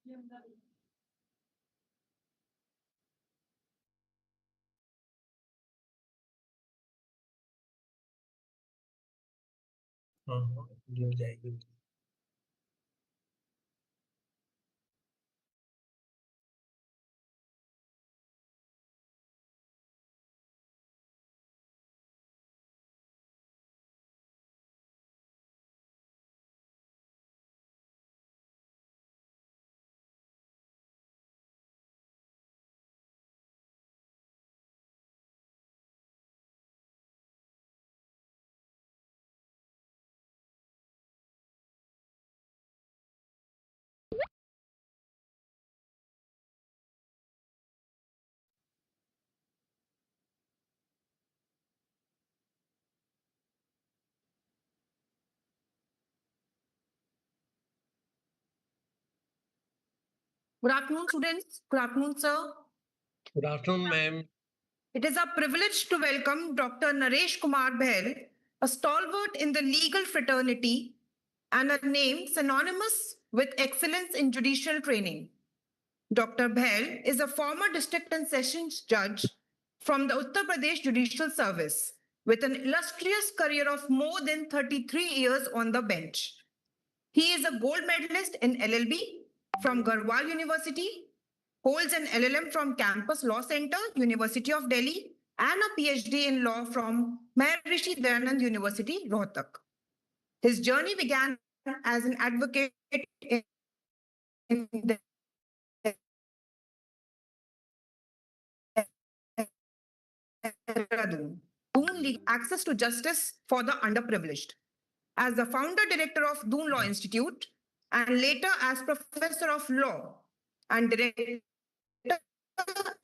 मिल जाएगी। Good afternoon, students. Good afternoon, sir. Good afternoon, ma'am. It is a privilege to welcome Dr. Naresh Kumar Behl, a stalwart in the legal fraternity and a name synonymous with excellence in judicial training. Dr. Behl is a former district and sessions judge from the Uttar Pradesh Judicial Service with an illustrious career of more than 33 years on the bench. He is a gold medalist in LLB from Garhwal University, holds an LLM from Campus Law Center, University of Delhi, and a PhD in law from Maharishi Dayanand University, Rohtak. His journey began as an advocate in Dehradun, access to justice for the underprivileged. As the founder director of Doon Law Institute, and later as professor of law and director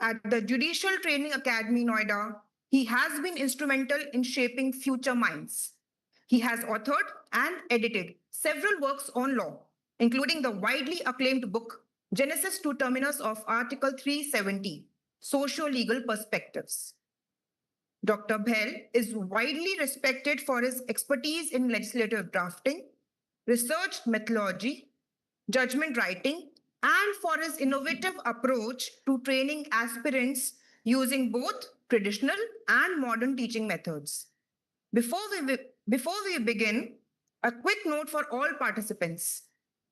at the Judicial Training Academy, Noida, he has been instrumental in shaping future minds. He has authored and edited several works on law, including the widely acclaimed book Genesis to Terminus of Article 370, Socio-Legal Perspectives. Dr. Behl is widely respected for his expertise in legislative drafting, research methodology, judgment writing, and for his innovative approach to training aspirants using both traditional and modern teaching methods. Before we begin, a quick note for all participants.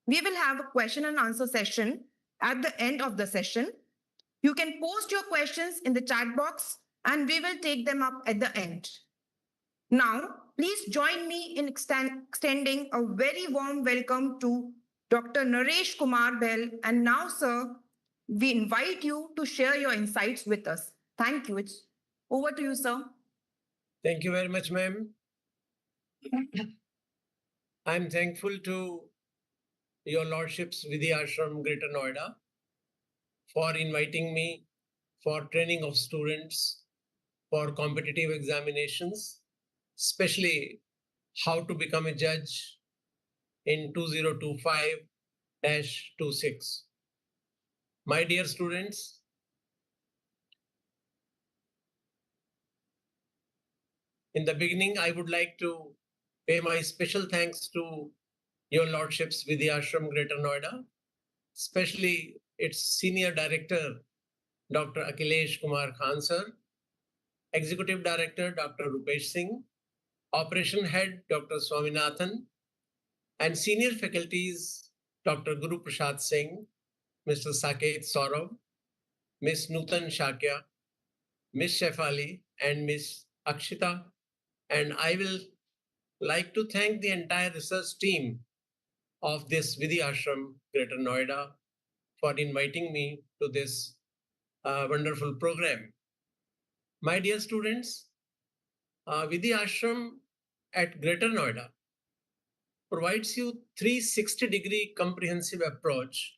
We will have a question and answer session at the end of the session. You can post your questions in the chat box and we will take them up at the end. Now, please join me in extending a very warm welcome to Dr. Naresh Kumar Behl. And now, sir, we invite you to share your insights with us. Thank you. It's over to you, sir. Thank you very much, ma'am. I'm thankful to your lordships Vidya Ashram, Greater Noida, for inviting me for training of students for competitive examinations, especially how to become a judge in 2025-26. My dear students, in the beginning, I would like to pay my special thanks to your lordships Vidya Ashram, Greater Noida, especially its senior director, Dr. Akhilesh Kumar Khan sir, Executive Director, Dr. Rupesh Singh, Operation Head, Dr. Swaminathan, and senior faculties, Dr. Guru Prasad Singh, Mr. Saket Saurabh, Ms. Nutan Shakya, Ms. Shefali, and Ms. Akshita. And I will like to thank the entire research team of this Vidya Ashram, Greater Noida, for inviting me to this wonderful program. My dear students, Vidya Ashram at Greater Noida provides you 360-degree comprehensive approach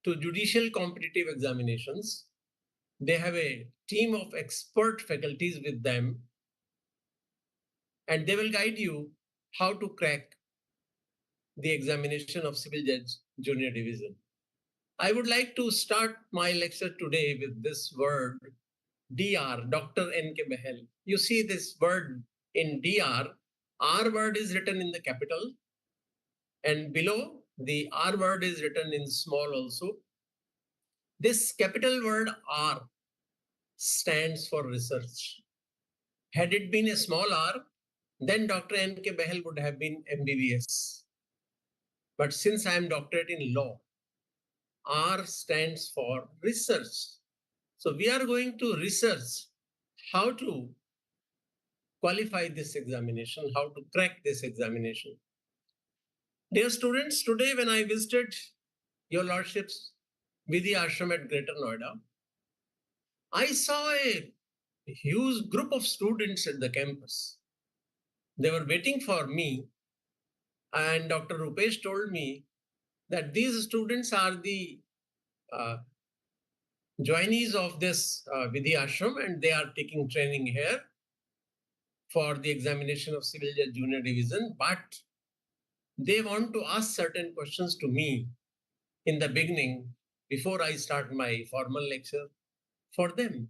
to judicial competitive examinations. They have a team of expert faculties with them, and they will guide you how to crack the examination of Civil Judge Junior Division. I would like to start my lecture today with this word, DR, Dr. N.K. Behl. You see this word in DR, R word is written in the capital, and below The R word is written in small also. This capital word R stands for research. Had it been a small r, then Dr. N.K. Behel would have been MBBS. But since I am doctorate in law, R stands for research. So we are going to research how to qualify this examination, how to crack this examination. Dear students, today when I visited your lordships Vidhi Ashram at Greater Noida, I saw a huge group of students at the campus. They were waiting for me, and Dr. Rupesh told me that these students are the uh, joinees of this Vidhi Ashram, and they are taking training here for the examination of Civil Judge Junior Division, but they want to ask certain questions to me in the beginning before I start my formal lecture for them.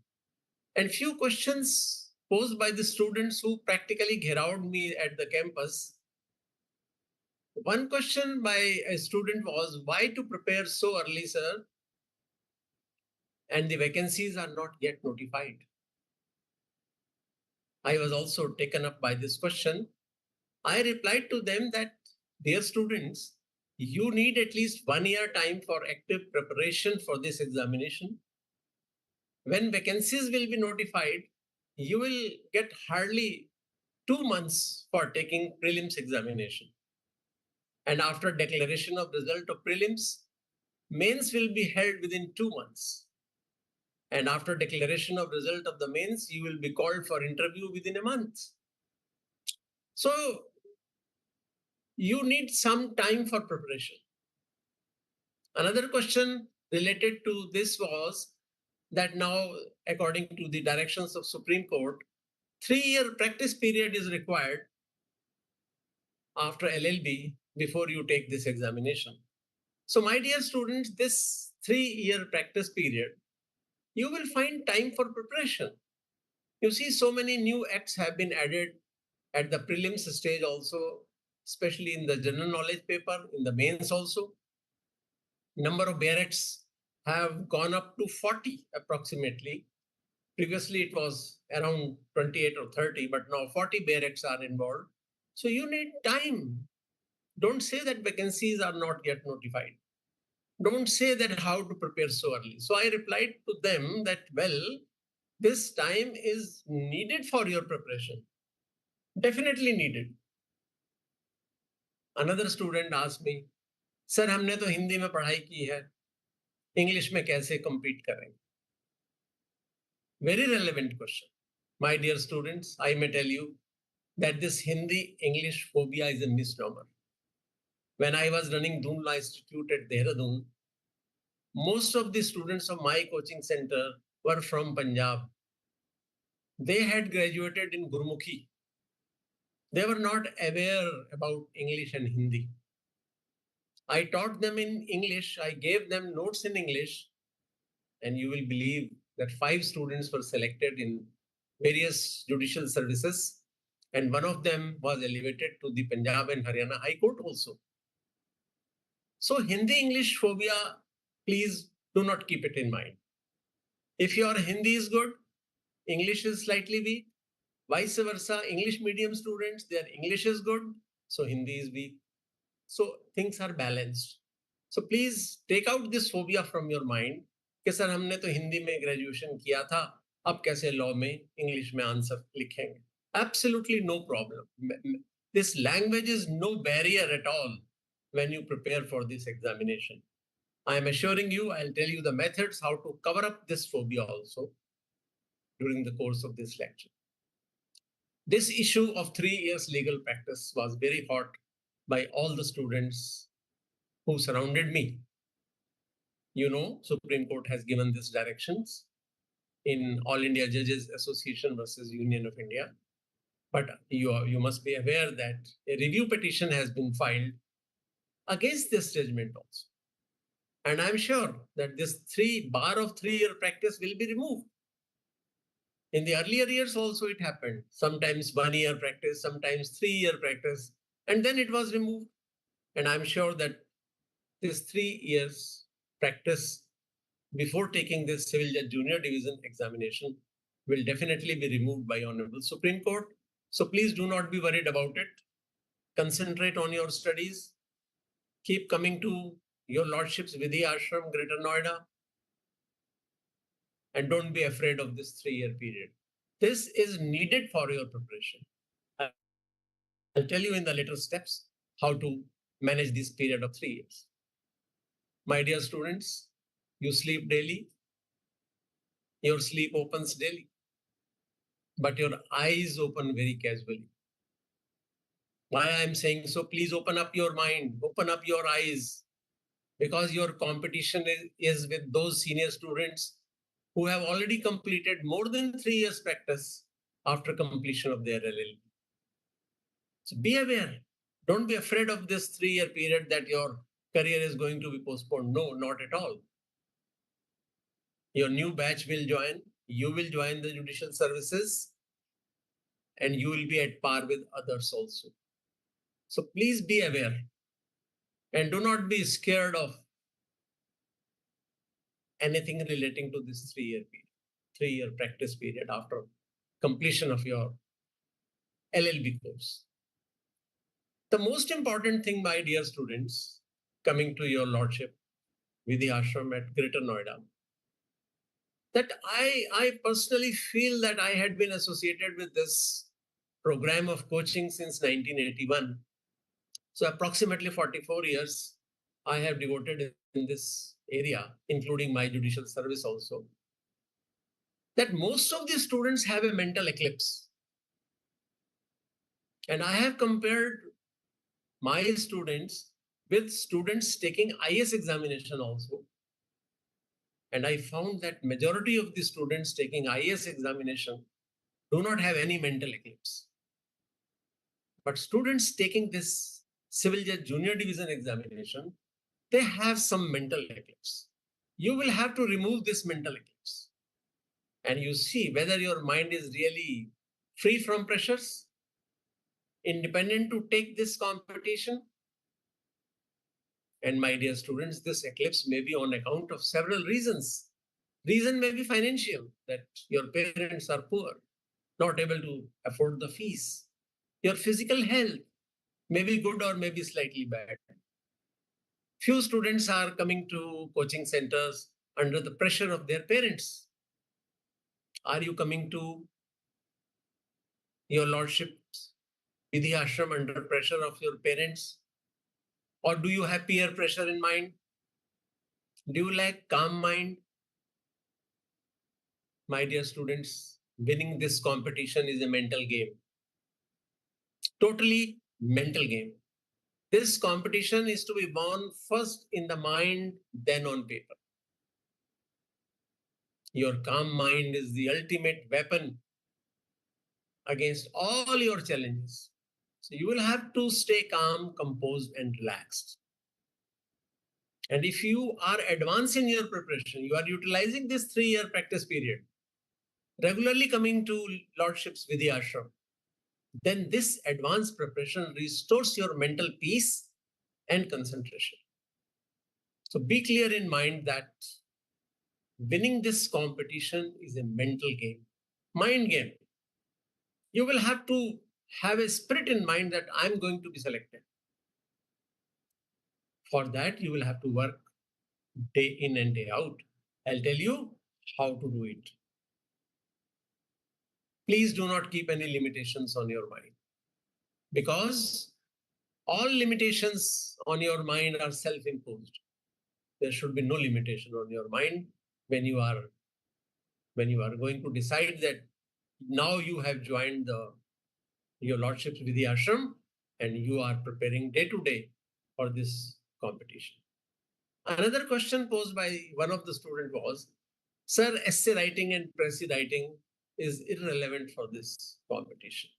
And few questions posed by the students who practically gherowed me at the campus. One question by a student was, why to prepare so early, sir, and the vacancies are not yet notified? I was also taken up by this question. I replied to them that, dear students, you need at least 1 year time for active preparation for this examination. When vacancies will be notified, you will get hardly 2 months for taking prelims examination. And after declaration of result of prelims, mains will be held within 2 months. And after declaration of result of the mains, you will be called for interview within a month. So you need some time for preparation. Another question related to this was that now, according to the directions of Supreme Court, 3-year practice period is required after LLB before you take this examination. So my dear students, this 3-year practice period, you will find time for preparation. You see, so many new acts have been added at the prelims stage also, especially in the general knowledge paper, in the mains also. Number of barracks have gone up to 40 approximately. Previously, it was around 28 or 30, but now 40 barracks are involved. So you need time. Don't say that vacancies are not yet notified. Don't say that how to prepare so early. So I replied to them that, well, this time is needed for your preparation. Definitely needed. Another student asked me, sir हमने तो हिंदी में पढ़ाई की है, English में कैसे compete करें? Very relevant question. My dear students, I may tell you that this Hindi-English phobia is a misnomer. When I was running Doon Law Institute at Dehradun, most of the students of my coaching center were from Punjab. They had graduated in Gurmukhi. They were not aware about English and Hindi. I taught them in English. I gave them notes in English. And you will believe that 5 students were selected in various judicial services. And one of them was elevated to the Punjab and Haryana High Court also. So Hindi-English phobia, please do not keep it in mind. If your Hindi is good, English is slightly weak. Vice versa, English medium students, their English is good, so Hindi is weak. So things are balanced. So please take out this phobia from your mind कि sir हमने तो हिंदी में graduation किया था, अब कैसे law में English में आंसर लिखेंगे? Absolutely no problem. This language is no barrier at all when you prepare for this examination. I am assuring you, I'll tell you the methods how to cover up this phobia also during the course of this lecture. This issue of 3 years legal practice was very hot by all the students who surrounded me. You know, Supreme Court has given these directions in All India Judges Association versus Union of India. But you must be aware that a review petition has been filed against this judgment also. And I'm sure that this bar of 3-year practice will be removed. In the earlier years also it happened. Sometimes 1 year practice, sometimes 3-year practice, and then it was removed. And I'm sure that this 3 years practice before taking this Civil Judge Junior Division examination will definitely be removed by Honorable Supreme Court. So please do not be worried about it. Concentrate on your studies. Keep coming to your lordships Vidhi Ashram, Greater Noida, and don't be afraid of this 3-year period. This is needed for your preparation. I'll tell you in the later steps how to manage this period of 3 years. My dear students, you sleep daily, your sleep opens daily, but your eyes open very casually. Why I'm saying so, please open up your mind, open up your eyes, because your competition is with those senior students who have already completed more than 3 years practice after completion of their LLB. So be aware. Don't be afraid of this 3-year period that your career is going to be postponed. No, not at all. Your new batch will join. You will join the judicial services and you will be at par with others also. So please be aware and do not be scared of anything relating to this 3-year period, 3-year practice period after completion of your LLB course. The most important thing, my dear students, coming to your lordship, Vidhi Ashram at Greater Noida, that I personally feel that I had been associated with this program of coaching since 1981. So approximately 44 years I have devoted in this area, including my judicial service also, that most of the students have a mental eclipse. And I have compared my students with students taking IS examination also. And I found that majority of the students taking IS examination do not have any mental eclipse. But students taking this Civil Judge Junior Division examination, they have some mental eclipse. You will have to remove this mental eclipse. And you see whether your mind is really free from pressures, independent to take this competition. And my dear students, this eclipse may be on account of several reasons. Reason may be financial, that your parents are poor, not able to afford the fees. Your physical health may be good or may be slightly bad. Few students are coming to coaching centers under the pressure of their parents. Are you coming to your lordships Vidhi Ashram under pressure of your parents? Or do you have peer pressure in mind? Do you lack calm mind? My dear students, winning this competition is a mental game. Totally mental game. This competition is to be won first in the mind, then on paper. Your calm mind is the ultimate weapon against all your challenges. So you will have to stay calm, composed, and relaxed. And if you are advanced in your preparation, you are utilizing this 3-year practice period, regularly coming to lordships Vidhi Ashram, then this advanced preparation restores your mental peace and concentration. So be clear in mind that winning this competition is a mental game, mind game. You will have to have a spirit in mind that I'm going to be selected. For that, you will have to work day in and day out. I'll tell you how to do it. Please do not keep any limitations on your mind, because all limitations on your mind are self-imposed. There should be no limitation on your mind when you are going to decide that now you have joined your lordship's Vidhi Ashram and you are preparing day to day for this competition. Another question posed by one of the students was, sir, essay writing and pressy writing is irrelevant for this competition.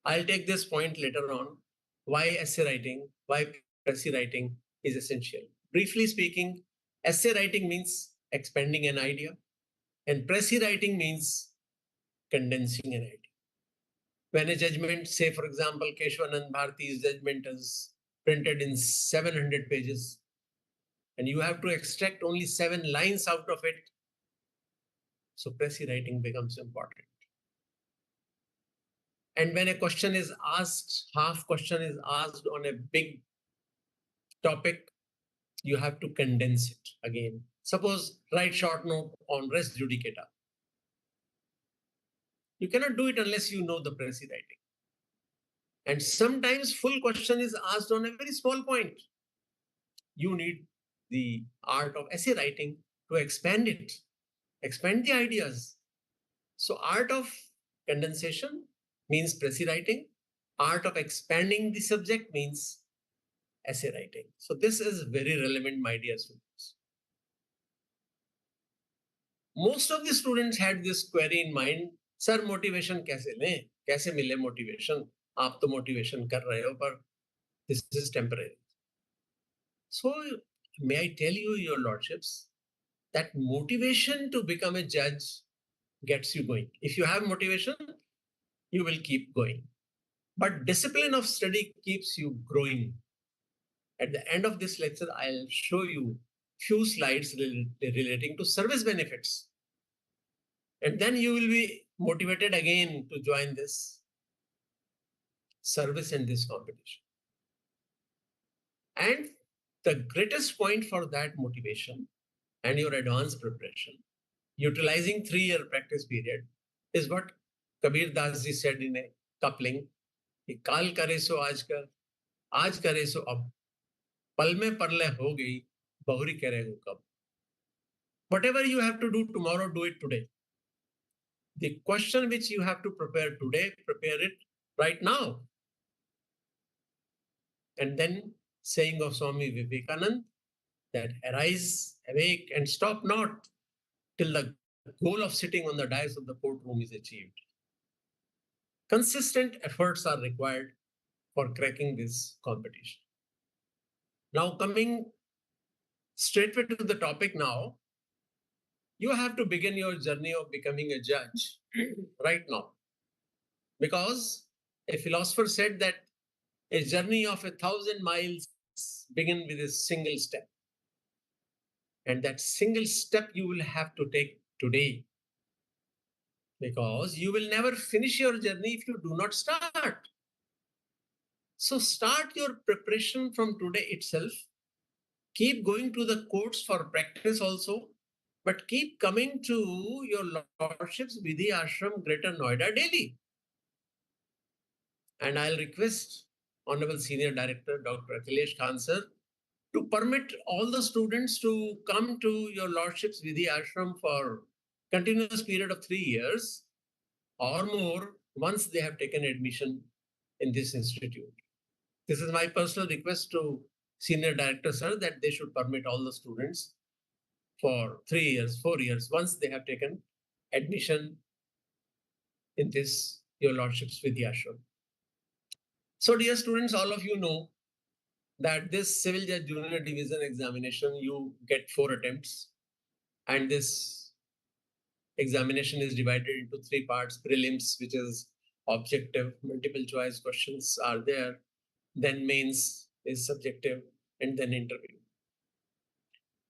I'll take this point later on, why essay writing, why pressy writing is essential. Briefly speaking, essay writing means expanding an idea, and pressy writing means condensing an idea. When a judgment, say for example, Keshwanand Bharati's judgment is printed in 700 pages, and you have to extract only 7 lines out of it. So précis writing becomes important. And when a question is asked, half question is asked on a big topic, you have to condense it again. Suppose write short note on res judicata. You cannot do it unless you know the précis writing. And sometimes full question is asked on a very small point. You need the art of essay writing to expand it, expand the ideas. So art of condensation means précis writing. Art of expanding the subject means essay writing. So this is very relevant, my dear students. Most of the students had this query in mind, sir motivation कैसे लें, कैसे मिले motivation? आप तो motivation कर रहे हो पर this is temporary. So may I tell you, your lordships, that motivation to become a judge gets you going. If you have motivation, you will keep going. But discipline of study keeps you growing. At the end of this lecture, I'll show you few slides relating to service benefits. And then you will be motivated again to join this service and this competition. And the greatest point for that motivation and your advanced preparation, utilizing 3-year practice period, is what Kabir Das ji said in a coupling, काल करे सो आज करे सो अब, पल में परले हो गई, बहुरी करे हो कब. Whatever you have to do tomorrow, do it today. The question which you have to prepare today, prepare it right now. And then saying of Swami Vivekanand, that arise, awake, and stop not till the goal of sitting on the dais of the courtroom is achieved. Consistent efforts are required for cracking this competition. Now coming straightway to the topic now, you have to begin your journey of becoming a judge right now. Because a philosopher said that a journey of 1,000 miles begin with a single step. And that single step you will have to take today. Because you will never finish your journey if you do not start. So start your preparation from today itself. Keep going to the courts for practice also, but keep coming to your lordship's Vidhi Ashram, Greater Noida daily. And I'll request Honorable Senior Director Dr. Akhilesh Khan sir to permit all the students to come to your lordship's Vidhi Ashram for continuous period of 3 years or more once they have taken admission in this institute. This is my personal request to Senior Director sir that they should permit all the students for 3 years, 4 years, once they have taken admission in this your lordship's Vidhi Ashram. So dear students, all of you know that this Civil Judge Junior Division examination, you get 4 attempts, and this examination is divided into 3 parts: prelims, which is objective, multiple choice questions are there, then mains is subjective, and then interview.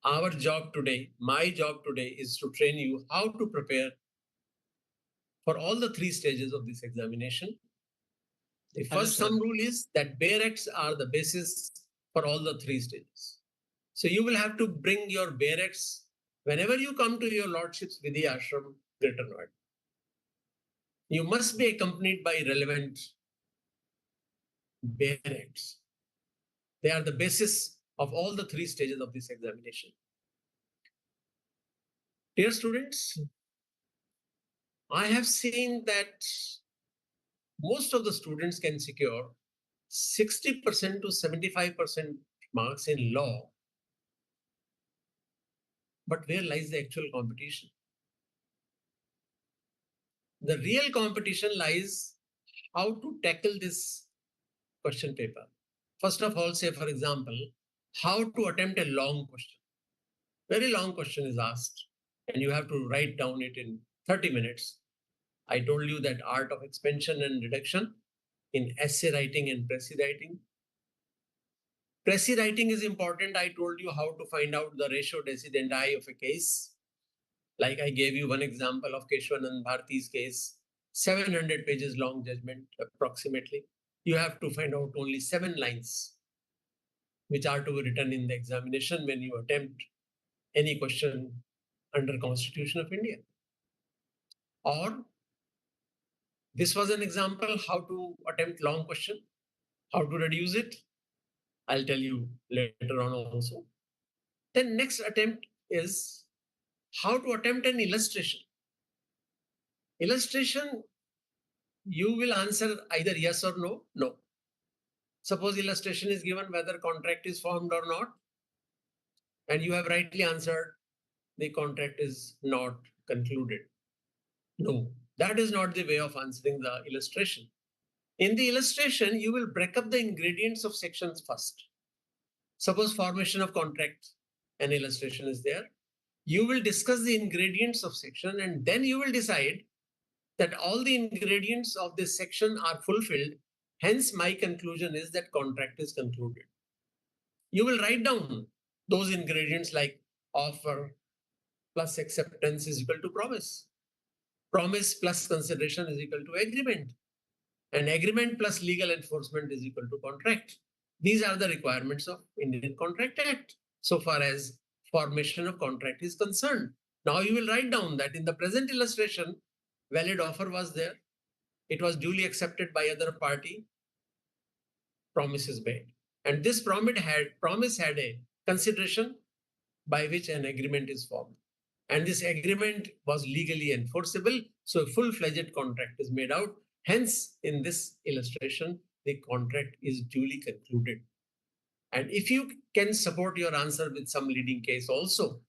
Our job today, my job today, is to train you how to prepare for all the 3 stages of this examination. The first thumb rule is that bare acts are the basis for all the 3 stages. So you will have to bring your bare acts whenever you come to your lordship's Vidhi Ashram, Greater Noida. You must be accompanied by relevant bare acts. They are the basis of all the 3 stages of this examination. Dear students, I have seen that most of the students can secure 60% to 75% marks in law. But where lies the actual competition? The real competition lies how to tackle this question paper. First of all, say for example, how to attempt a long question. Very long question is asked and you have to write down it in 30 minutes. I told you that art of expansion and reduction in essay writing and précis writing. Preci writing is important. I told you how to find out the ratio decidendi of a case. Like I gave you one example of Keshwanand Bharti's case, 700 pages long judgment approximately. You have to find out only 7 lines which are to be written in the examination when you attempt any question under Constitution of India. Or this was an example how to attempt long question, how to reduce it. I'll tell you later on also. Then next attempt is how to attempt an illustration. Illustration, you will answer either yes or no. No. Suppose illustration is given whether contract is formed or not, and you have rightly answered the contract is not concluded. No, that is not the way of answering the illustration. In the illustration, you will break up the ingredients of sections first. Suppose formation of contract, an illustration is there. You will discuss the ingredients of section and then you will decide that all the ingredients of this section are fulfilled. Hence, my conclusion is that contract is concluded. You will write down those ingredients like offer plus acceptance is equal to promise. Promise plus consideration is equal to agreement. And agreement plus legal enforcement is equal to contract. These are the requirements of Indian Contract Act so far as formation of contract is concerned. Now you will write down that in the present illustration, valid offer was there. It was duly accepted by other party. Promise is made. And this promise had a consideration by which an agreement is formed. And this agreement was legally enforceable. So a full-fledged contract is made out. Hence, in this illustration, the contract is duly concluded. And if you can support your answer with some leading case also,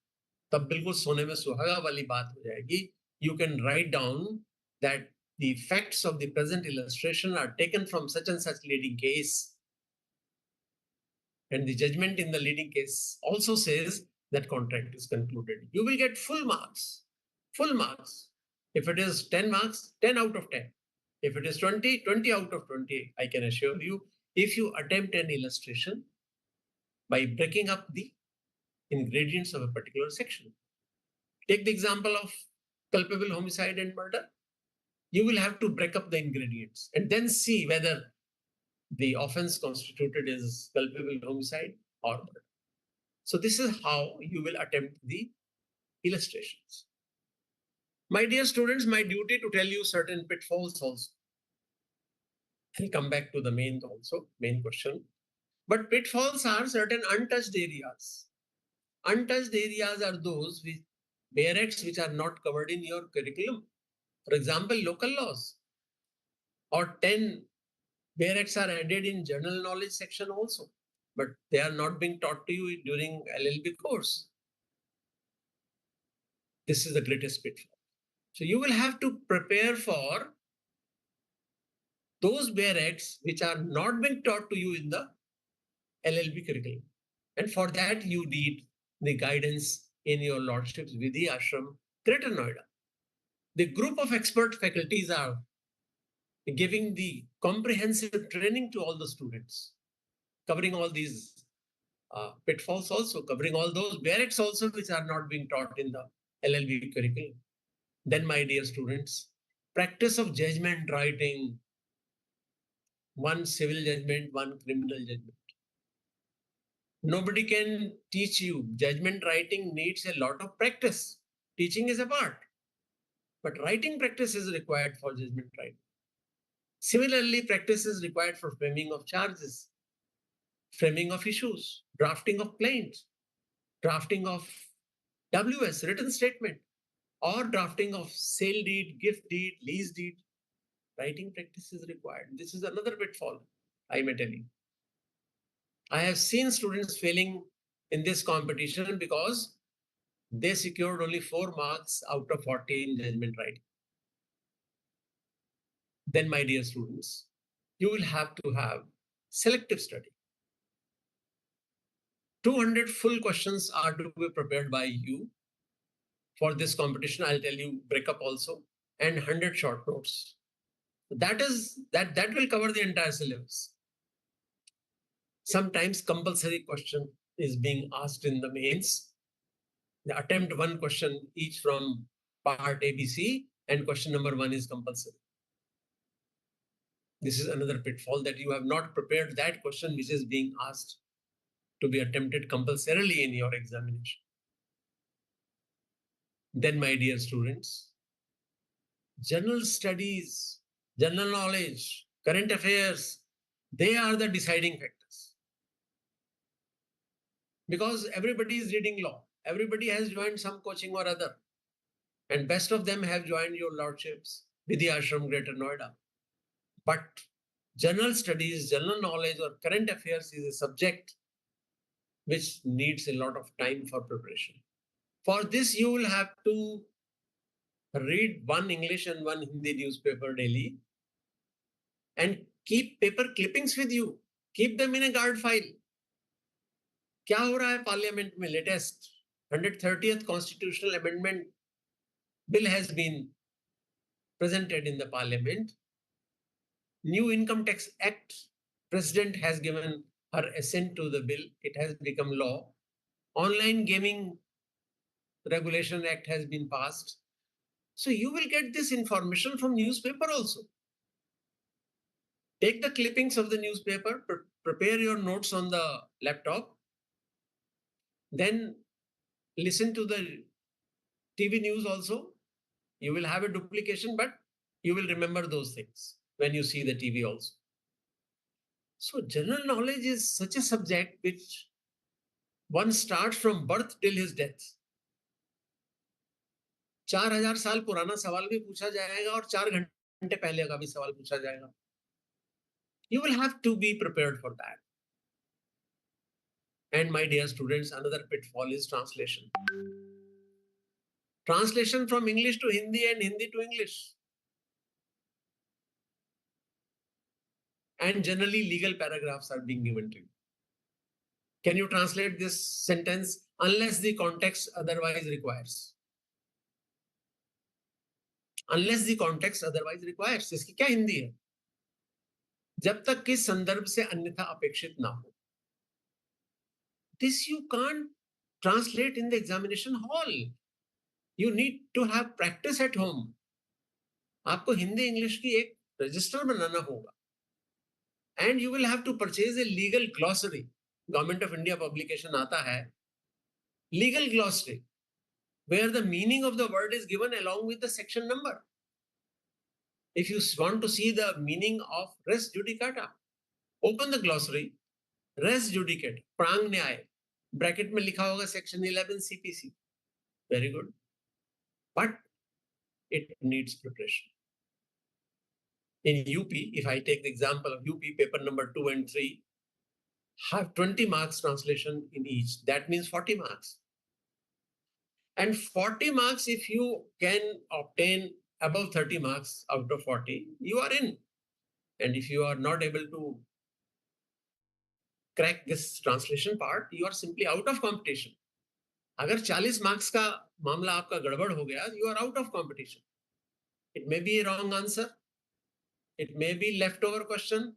तब बिल्कुल सोने में सुहागा वाली बात हो जाएगी. You can write down that the facts of the present illustration are taken from such and such leading case. And the judgment in the leading case also says that contract is concluded. You will get full marks, full marks. If it is 10 marks, 10 out of 10. If it is 20, 20 out of 20, I can assure you, if you attempt an illustration by breaking up the ingredients of a particular section. Take the example of culpable homicide and murder. You will have to break up the ingredients and then see whether the offense constituted is culpable homicide or murder. So this is how you will attempt the illustrations. My dear students, my duty to tell you certain pitfalls also. I'll come back to the main question. But pitfalls are certain untouched areas. Untouched areas are those with bare acts which are not covered in your curriculum. For example, local laws. Or 10 bare acts are added in general knowledge section also, but they are not being taught to you during LLB course. This is the greatest pitfall. So you will have to prepare for those bare acts which are not being taught to you in the LLB curriculum. And for that, you need the guidance in your lordships Vidhi Ashram, Greater Noida. The group of expert faculties are giving the comprehensive training to all the students, covering all these pitfalls also, covering all those bare acts also which are not being taught in the LLB curriculum. Then, my dear students, practice of judgment writing, one civil judgment, one criminal judgment. Nobody can teach you. Judgment writing needs a lot of practice. Teaching is a part, but writing practice is required for judgment writing. Similarly, practice is required for framing of charges, framing of issues, drafting of plaints, drafting of WS, written statement, or drafting of sale deed, gift deed, lease deed. Writing practice is required. This is another pitfall, I may tell you. I have seen students failing in this competition because they secured only 4 marks out of 40 in judgment writing. Then, my dear students, you will have to have selective study. 200 full questions are to be prepared by you. For this competition, I'll tell you breakup also, and 100 short notes. That will cover the entire syllabus. Sometimes compulsory question is being asked in the mains. They attempt one question each from part ABC, and question number 1 is compulsory. This is another pitfall, that you have not prepared that question which is being asked to be attempted compulsorily in your examination. Then, my dear students, general studies, general knowledge, current affairs, they are the deciding factors. Because everybody is reading law. Everybody has joined some coaching or other. And best of them have joined your lordships, Vidya Ashram, Greater Noida. But general studies, general knowledge, or current affairs is a subject which needs a lot of time for preparation. For this, you will have to read one English and one Hindi newspaper daily and keep paper clippings with you. Keep them in a guard file. क्या हो रहा है parliament में latest 130th constitutional amendment bill has been presented in the parliament. New income tax act, president has given her assent to the bill. It has become law. Online gaming regulation act has been passed. So you will get this information from newspaper also. Take the clippings of the newspaper, prepare your notes on the laptop, then listen to the TV news also. You will have a duplication, but you will remember those things when you see the TV also. So general knowledge is such a subject which one starts from birth till his death. 4000 साल पुराना सवाल भी पूछा जाएगा और 4 घंटे पहले का भी सवाल पूछा जाएगा. You will have to be prepared for that. And my dear students, another pitfall is translation. Translation from English to Hindi and Hindi to English. And generally legal paragraphs are being given to you. Can you translate this sentence unless the context otherwise requires? Unless the context otherwise requires. इसकी क्या हिंदी है? जब तक किस संदर्भ से अन्यथा अपेक्षित ना हो. This you can't translate in the examination hall. You need to have practice at home. आपको हिंदी इंग्लिश की एक रजिस्टर बनाना होगा. And you will have to purchase a legal glossary. Government of India publication आता है. Legal glossary, where the meaning of the word is given along with the section number. If you want to see the meaning of res judicata, open the glossary, res judicata, prang nyay, bracket में लिखा होगा section 11 CPC. Very good. But it needs preparation. In UP, if I take the example of UP, paper number 2 and 3, have 20 marks translation in each. That means 40 marks. And 40 marks, if you can obtain above 30 marks out of 40, you are in. And if you are not able to crack this translation part, you are simply out of competition. अगर 40 marks का मामला आपका गड़बड़ हो गया, you are out of competition. It may be a wrong answer. It may be leftover question.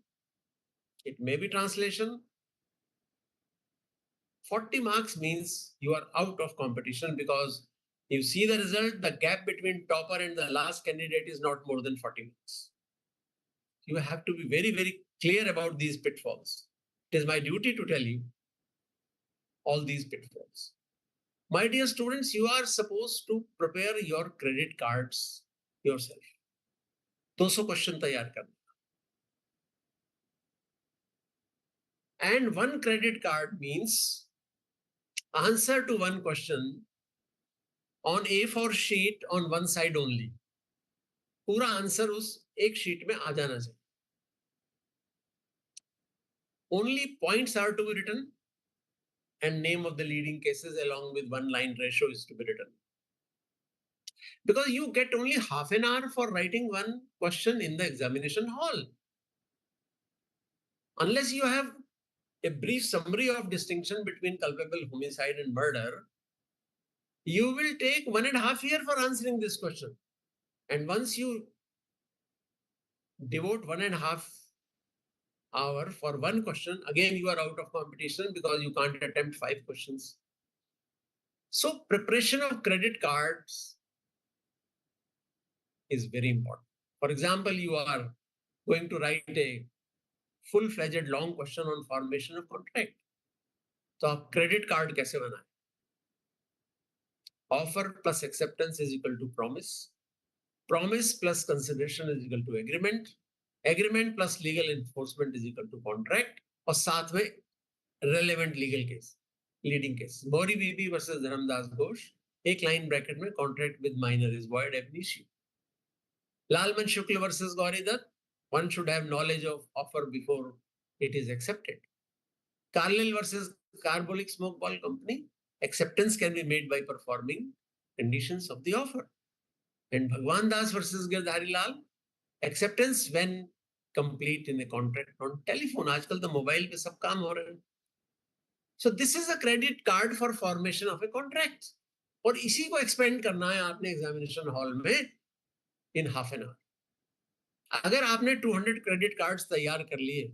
It may be translation. 40 marks means you are out of competition, because you see the result, the gap between topper and the last candidate is not more than 40 marks. You have to be very, very clear about these pitfalls. It is my duty to tell you all these pitfalls. My dear students, you are supposed to prepare your credit cards yourself. 200 question तैयार करना. And one credit card means answer to one question on A4 sheet on one side only. पूरा answer उस एक sheet में आ जाना चाहिए. Only points are to be written, and name of the leading cases along with one line ratio is to be written. Because you get only half an hour for writing one question in the examination hall. Unless you have a brief summary of distinction between culpable homicide and murder, you will take 1.5 years for answering this question. And once you devote 1.5 hour for one question. Again, you are out of competition because you can't attempt 5 questions. So preparation of credit cards is very important. For example, you are going to write a full-fledged long question on formation of contract. तो आप credit card कैसे बनाएं? Offer plus acceptance is equal to promise. Promise plus consideration is equal to agreement. Agreement plus legal enforcement is equal to contract. और साथ में relevant legal case, leading case. Mori Bibi versus Dharamdas Ghosh. एक line bracket में contract with minor is void ab initio. Lalman Shukla versus Gauri Dutt. One should have knowledge of offer before it is accepted. Carlyle versus Carbolic Smoke Ball Company. Acceptance can be made by performing conditions of the offer. And Bhagwan Das versus Girdhari Lal. Acceptance when complete in a contract on telephone. आजकल तो mobile पे सब काम हो रहे हैं. So this is a credit card for formation of a contract. और इसी को एक्सपेंड करना है आपने एग्जामिनेशन हॉल में in half an hour. अगर आपने 200 क्रेडिट कार्ड्स तैयार कर लिए,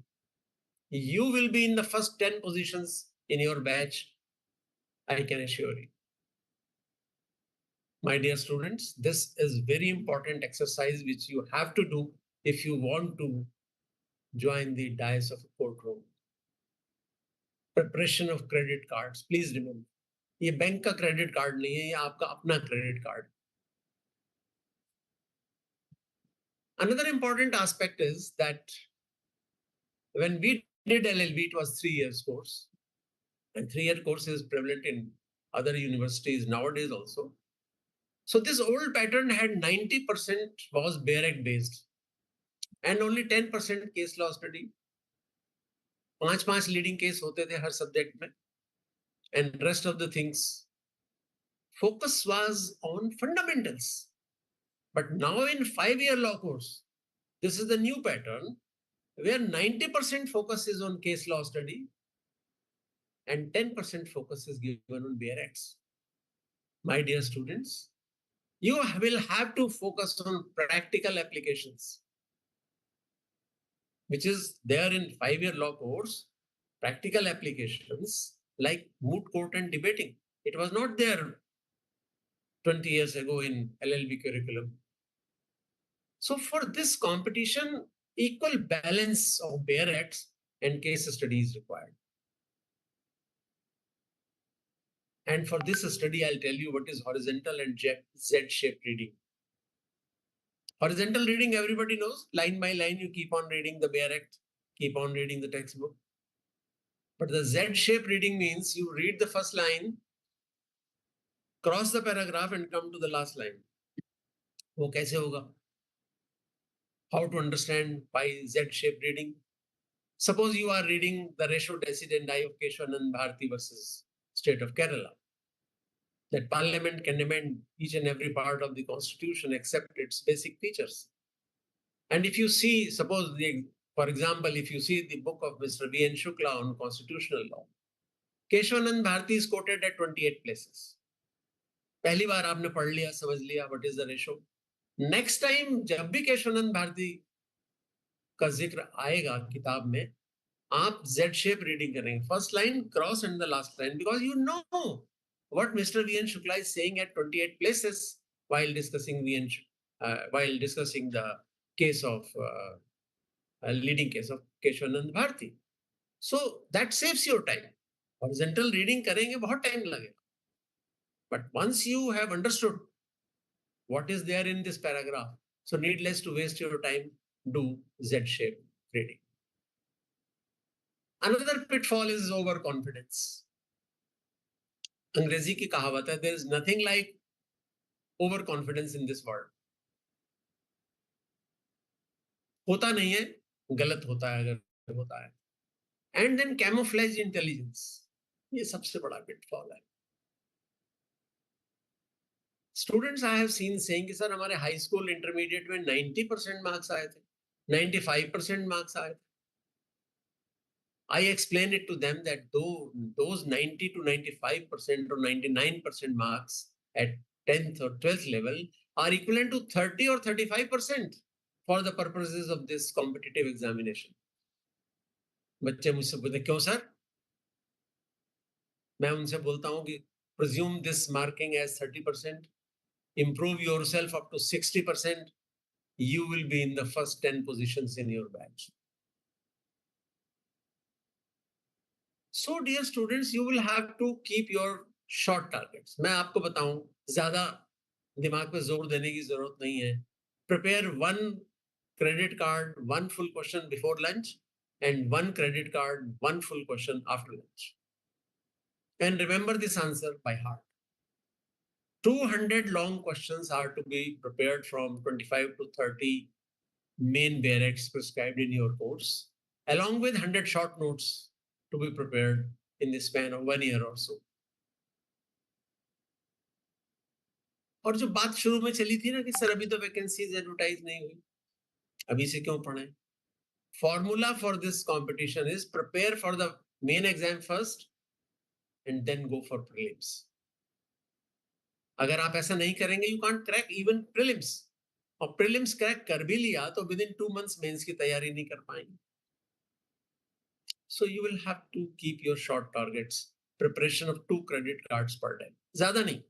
you will be in the first 10 positions in your batch, I can assure you. My dear students, this is very important exercise which you have to do if you want to join the dais of a courtroom. Preparation of credit cards. Please remember, ये bank का credit card नहीं है, ये आपका अपना credit card. Another important aspect is that when we did LLB, it was 3 years course, and 3-year course is prevalent in other universities nowadays also. So this old pattern had 90% was bare act based and only 10% case law study. 5 leading case होते थे हर subject में, and rest of the things focus was on fundamentals. But now in 5-year law course, this is the new pattern where 90% focus is on case law study and 10% focus is given on bare acts. My dear students, you will have to focus on practical applications, which is there in 5-year law course. Practical applications like moot court and debating. It was not there 20 years ago in LLB curriculum. So for this competition, equal balance of bare acts and case study is required. And for this study, I'll tell you what is horizontal and Z-shaped reading. Horizontal reading, everybody knows. Line by line, you keep on reading the bare act, keep on reading the textbook. But the Z-shaped reading means you read the first line, cross the paragraph and come to the last line. वो कैसे होगा? How to understand by Z-shaped reading? Suppose you are reading the ratio decidendi of Keshwanand Bharati versus State of Kerala. That Parliament can amend each and every part of the Constitution except its basic features. And if you see, suppose, for example, if you see the book of Mr. V.N. Shukla on constitutional law, Keshwanand Bharati is quoted at 28 places. पहली बार आपने पढ़ लिया, समझ लिया what is the ratio. Next time जब भी केशवानंद भारती का जिक्र आएगा किताब में, आप Z-shape reading करेंगे. First line cross and the last line, because you know what Mr. V.N. Shukla is saying at 28 places while discussing the case of leading case of Keshwanand Bharati. So that saves your time. Horizontal reading करेंगे बहुत time लगेगा. But once you have understood what is there in this paragraph, so needless to waste your time, do Z-shape reading. Another pitfall is overconfidence. अंग्रेजी की कहावत है, there is nothing like overconfidence in this world. होता नहीं है, गलत होता है अगर होता है. And then camouflage intelligence. ये सबसे बड़ा pitfall है. Students I have seen saying कि सर हमारे high school intermediate में 90% marks आए थे, 95% marks आए थे. I explain it to them that though those 90 to 95% or 99% marks at 10th or 12th level are equivalent to 30 or 35% for the purposes of this competitive examination. बच्चे मुझसे पूछते क्यों sir? मैं उनसे बोलता हूँ कि presume this marking as 30%, improve yourself up to 60%, you will be in the first 10 positions in your batch. So dear students, you will have to keep your short targets. मैं आपको बताऊं, ज्यादा दिमाग पे जोर देने की जरूरत नहीं है. Prepare one credit card, one full question before lunch, and one credit card, one full question after lunch. And remember this answer by heart. 200 long questions are to be prepared from 25 to 30 main barracks prescribed in your course, along with 100 short notes to be prepared in the span of 1 year or so. और जो बात शुरू में चली थी ना कि sir अभी तो वैकेंसीज एडवर्टाइज नहीं हुई, अभी से क्यों पढ़ें? Formula for this competition is prepare for the main exam first and then go for prelims. अगर आप ऐसा नहीं करेंगे, you can't crack even prelims. और प्रीलिम्स क्रैक कर भी लिया तो विद इन 2 months मेंस की तैयारी नहीं कर पाएंगे. So you will have to keep your short targets. Preparation of 2 credit cards per day. ज्यादा नहीं.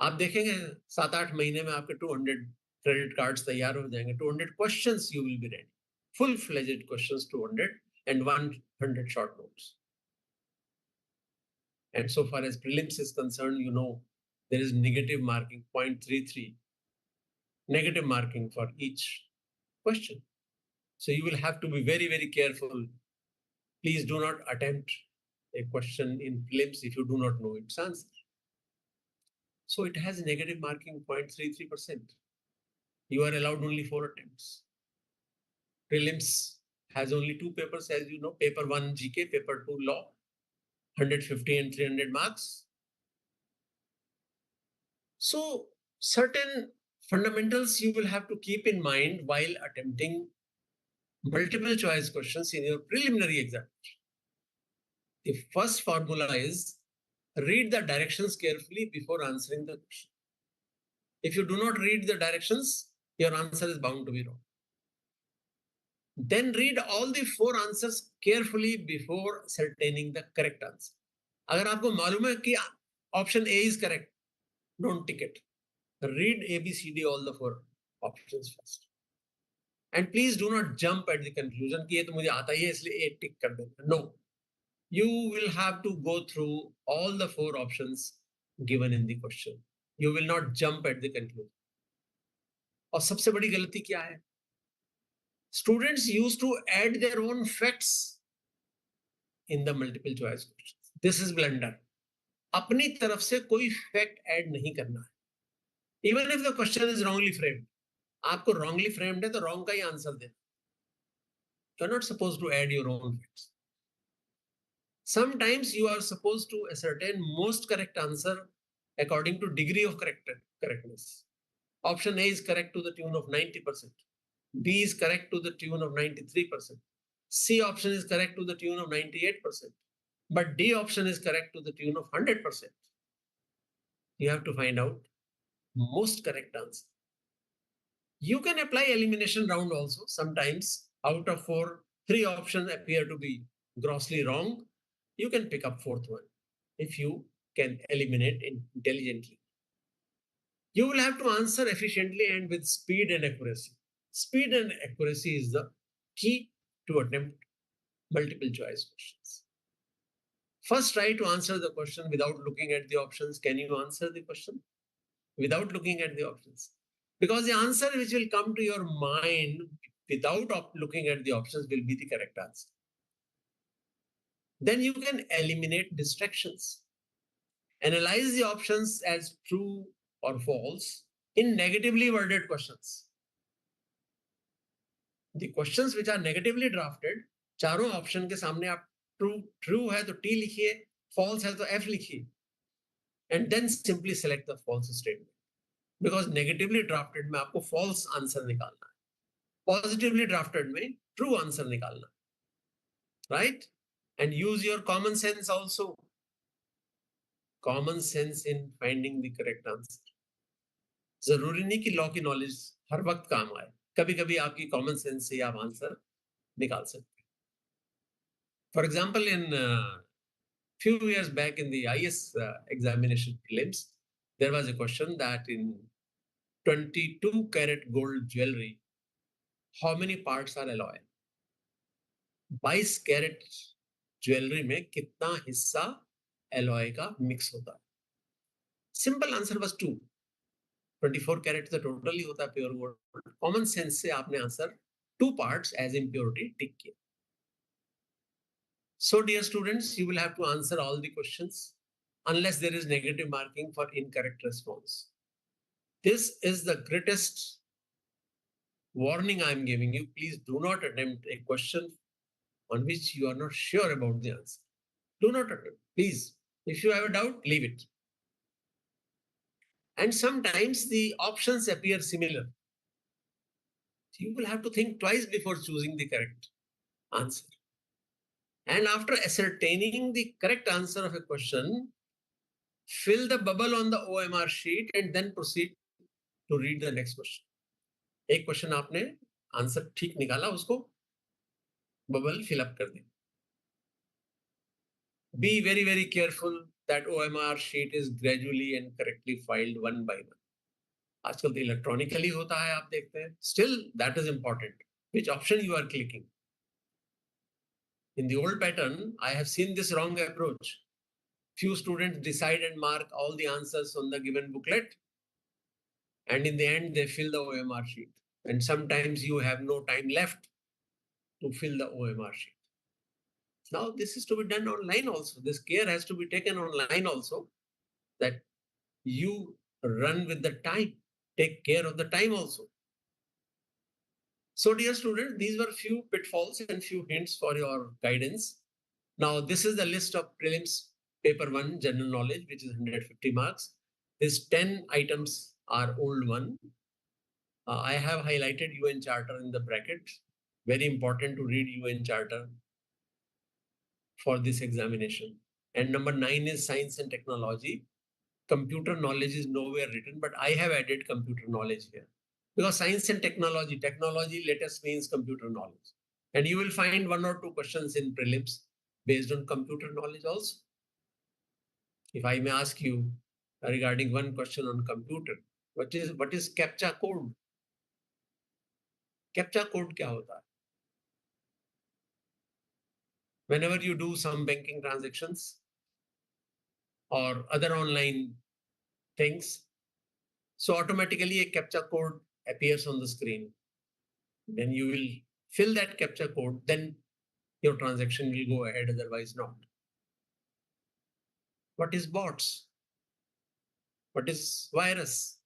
आप देखेंगे 7-8 महीने में आपके 200 credit cards तैयार हो जाएंगे. 200 questions you will be ready. Full-fledged questions 200 and 100 short notes. And so far as prelims is concerned, you know, there is negative marking, 0.33. Negative marking for each question. So you will have to be very, very careful. Please do not attempt a question in prelims if you do not know its answer. So it has negative marking 0.33%. You are allowed only 4 attempts. Prelims has only 2 papers, as you know, paper 1 GK, paper 2 law, 150 and 300 marks. So certain fundamentals you will have to keep in mind while attempting multiple choice questions in your preliminary exam. The first formula is read the directions carefully before answering the question. If you do not read the directions, your answer is bound to be wrong. Then read all the 4 answers carefully before ascertaining the correct answer. अगर आपको मालूम है कि option A is correct, don't tick it. Read A, B, C, D, all the 4 options first. And please do not jump at the conclusion कि ये तो मुझे आता ही है इसलिए A tick कर देना. No. You will have to go through all the 4 options given in the question. You will not jump at the conclusion. और सबसे बड़ी गलती क्या है? Students used to add their own facts in the multiple choice questions. This is blunder. अपनी तरफ से कोई fact add नहीं करना है. Even if the question is wrongly framed. आपको wrongly framed है तो wrong का ही आंसर देना. You're not supposed to add your own facts. Sometimes you are supposed to ascertain most correct answer according to degree of correctness. Option A is correct to the tune of 90%. B is correct to the tune of 93%. C option is correct to the tune of 98%. But D option is correct to the tune of 100%. You have to find out most correct answer. You can apply elimination round also. Sometimes out of 4, 3 options appear to be grossly wrong. You can pick up 4th one if you can eliminate intelligently. You will have to answer efficiently and with speed and accuracy. Speed and accuracy is the key to attempt multiple choice questions. First, try to answer the question without looking at the options. Can you answer the question without looking at the options? Because the answer which will come to your mind without looking at the options will be the correct answer. Then you can eliminate distractions. Analyze the options as true or false in negatively worded questions. The questions which are negatively drafted, चारों option के सामने आप true है तो T लिखिए, false है तो F लिखिए, and then simply select the false statement. Because negatively drafted में आपको false answer निकालना है, positively drafted में true answer निकालना है, right? And use your common sense also. Common sense in finding the correct answer. जरूरी नहीं कि लॉ की नॉलेज हर वक्त काम आए. कभी कभी आपकी कॉमन सेंस से आप आंसर निकाल सकते हैं. For example, in few years back in the IS examination prelims, there was a question that in 22 karat gold jewelry, how many parts are alloy? 22 carat jewellery में कितना हिस्सा एलॉय का mix होता है? सिंपल आंसर बस 2. 24 carat तो total ही होता है प्योर गोल्ड. कॉमन सेंस से आपने आंसर 2 पार्ट्स एज इम्प्योरिटी टिक किया. So dear students, you will have to answer all the questions unless there is negative marking for incorrect response. This is the greatest warning I am giving you. Please do not attempt a question on which you are not sure about the answer. Do not attempt. Please, if you have a doubt, leave it. And sometimes the options appear similar. You will have to think twice before choosing the correct answer. And after ascertaining the correct answer of a question, fill the bubble on the OMR sheet and then proceed to read the next question. एक question आपने answer ठीक निकाला, उसको bubble fill up कर दें. Be very, very careful that OMR sheet is gradually and correctly filed one by one. आजकल तो electronically होता है, आप देखते हैं. Still, that is important. Which option you are clicking? In the old pattern, I have seen this wrong approach. Few students decide and mark all the answers on the given booklet, and in the end, they fill the OMR sheet. And sometimes you have no time left to fill the OMR sheet. Now, this is to be done online also. This care has to be taken online also, that you run with the time, take care of the time also. So, dear students, these were few pitfalls and few hints for your guidance. Now, this is the list of prelims paper 1 general knowledge, which is 150 marks. These 10 items are old one. I have highlighted UN Charter in the bracket. Very important to read UN Charter for this examination. And number 9 is science and technology. Computer knowledge is nowhere written, but I have added computer knowledge here. Because science and technology, latest means computer knowledge. And you will find 1 or 2 questions in prelims based on computer knowledge also. If I may ask you regarding one question on computer, what is CAPTCHA code? CAPTCHA code क्या होता है? Whenever you do some banking transactions or other online things, so automatically a CAPTCHA code appears on the screen. Then you will fill that CAPTCHA code, then your transaction will go ahead, otherwise not. What is bots? What is virus?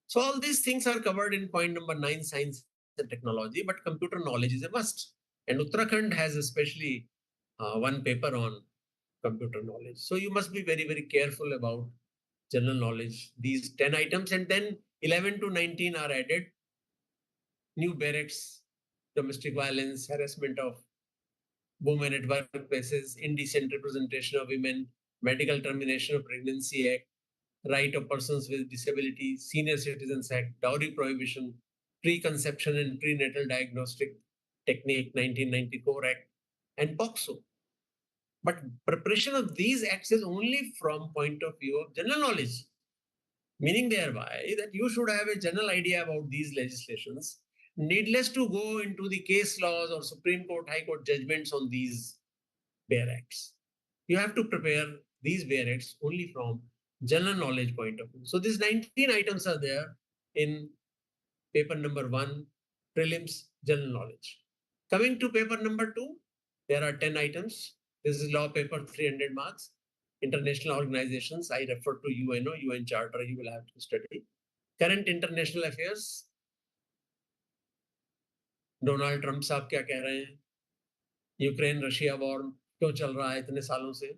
So all these things are covered in point number 9, science and technology, but computer knowledge is a must. And Uttarakhand has especially one paper on computer knowledge. So you must be very, very careful about general knowledge, these 10 items, and then 11 to 19 are added. New barracks, domestic violence, harassment of women at workplaces, indecent representation of women, medical termination of pregnancy act, right of persons with disability, senior citizens act, dowry prohibition, preconception and prenatal diagnostic technique 1994 act, and POXO. But preparation of these acts is only from point of view of general knowledge, meaning thereby that you should have a general idea about these legislations, needless to go into the case laws or Supreme Court, High Court judgments on these bare acts. You have to prepare these bare acts only from general knowledge point of view. So these 19 items are there in paper number 1, prelims, general knowledge. Coming to paper number 2, there are 10 items. This is law paper, 300 marks. International organizations, I refer to UNO, UN Charter, you will have to study. Current international affairs. Donald Trump साहब क्या कह रहे हैं? Ukraine Russia war क्यों चल रहा है इतने सालों से?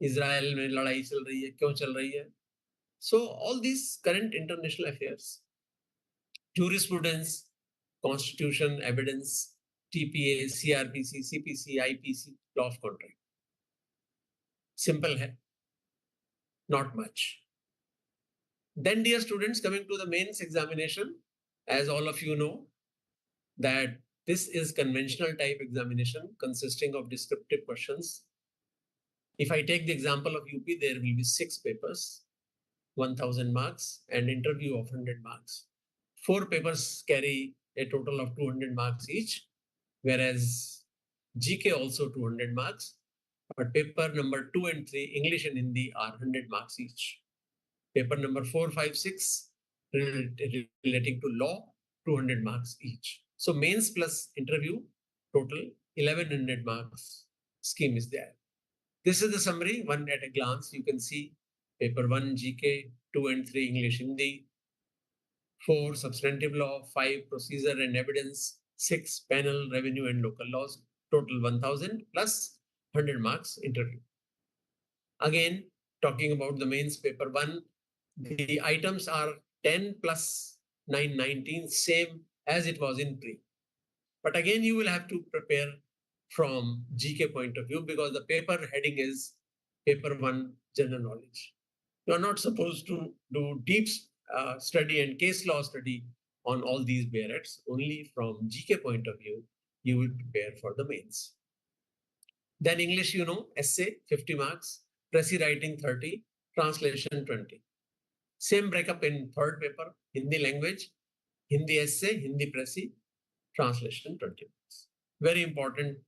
इजराइल में लड़ाई चल रही है, क्यों चल रही है? So all these current international affairs, jurisprudence, constitution, evidence, TPA, CRPC, CPC, IPC, law of contract. Simple hai, not much. Then, dear students, coming to the mains examination, as all of you know, that This is conventional type examination consisting of descriptive questions. If I take the example of UP, there will be 6 papers, 1000 marks, and interview of 100 marks. 4 papers carry a total of 200 marks each, whereas GK also 200 marks, but paper number 2 and 3, English and Hindi, are 100 marks each. Paper number 4, 5, 6, relating to law, 200 marks each. So mains plus interview, total 1100 marks scheme is there. This is the summary, one at a glance. You can see paper 1 GK, 2 and 3 English Hindi, 4 substantive law, 5 procedure and evidence, 6 penal, revenue and local laws, total 1000 plus 100 marks interview. Again, talking about the mains paper 1, the items are 10 plus 9, 19, same as it was in pre. But again, you will have to prepare from GK point of view because the paper heading is paper 1 general knowledge. You are not supposed to do deep study and case law study on all these barrettes. Only from GK point of view, you will prepare for the mains. Then English, essay 50 marks, Pressy writing 30, translation 20. Same breakup in third paper, Hindi language, Hindi essay, Hindi Pressy, translation 20 marks. Very important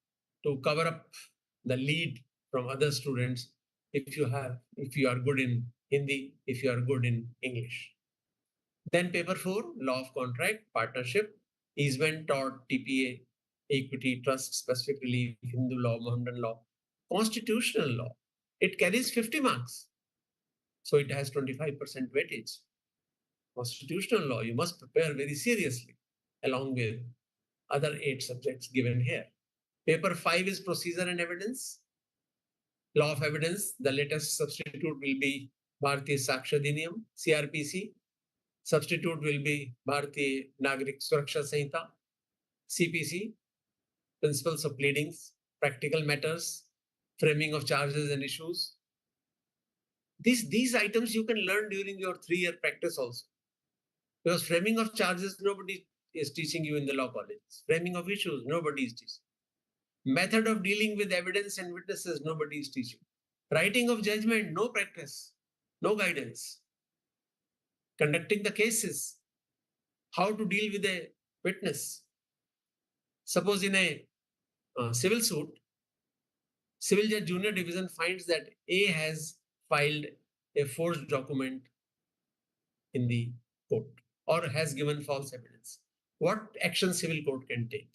to cover up the lead from other students if you are good in Hindi, if you are good in English. Then paper 4, law of contract, partnership, easement, tort, TPA, equity, trust, specific relief, Hindu law, Mohammedan law, constitutional law. It carries 50 marks. So it has 25% weightage. Constitutional law, you must prepare very seriously along with other 8 subjects given here. Paper 5 is procedure and evidence. Law of evidence, the latest substitute will be Bharatiya Saksha Adhiniyam, CRPC. Substitute will be Bharatiya Nagrik Suraksha Sanhita, CPC, principles of pleadings, practical matters, framing of charges and issues. These items you can learn during your 3-year practice also. Because framing of charges, nobody is teaching you in the law college. Framing of issues, nobody is teaching. Method of dealing with evidence and witnesses, nobody is teaching. Writing of judgment, no practice, no guidance. Conducting the cases, how to deal with a witness. Suppose in a civil suit, Civil Judge Junior Division finds that A has filed a forged document in the court or has given false evidence. What action civil court can take?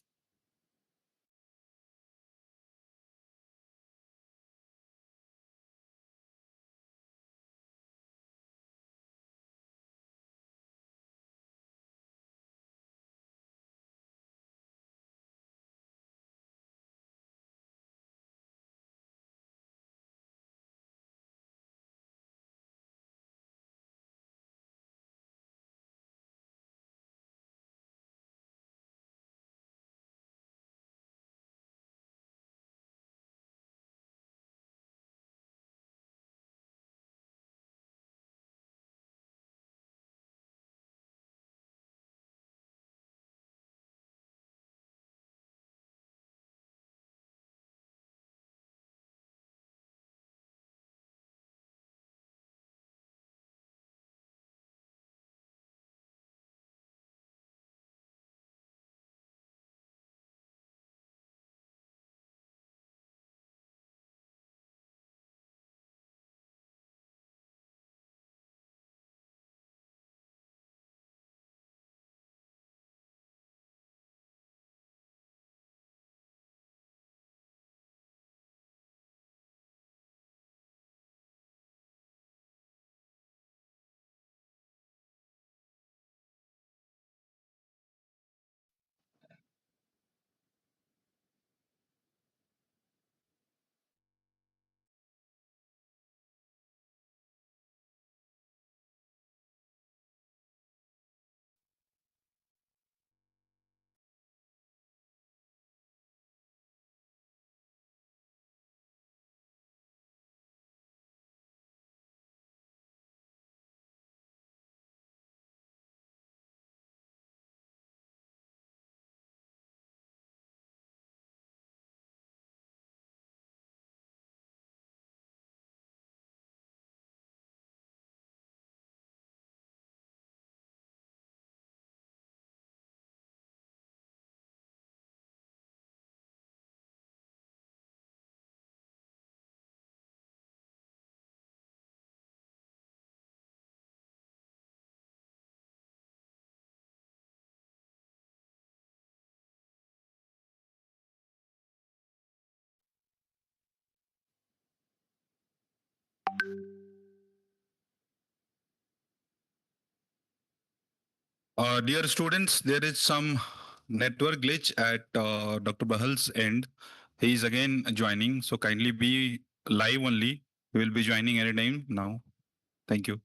Dear students, there is some network glitch at Dr. Bahal's end. He is again joining, so kindly be live only. We will be joining anytime now. Thank you.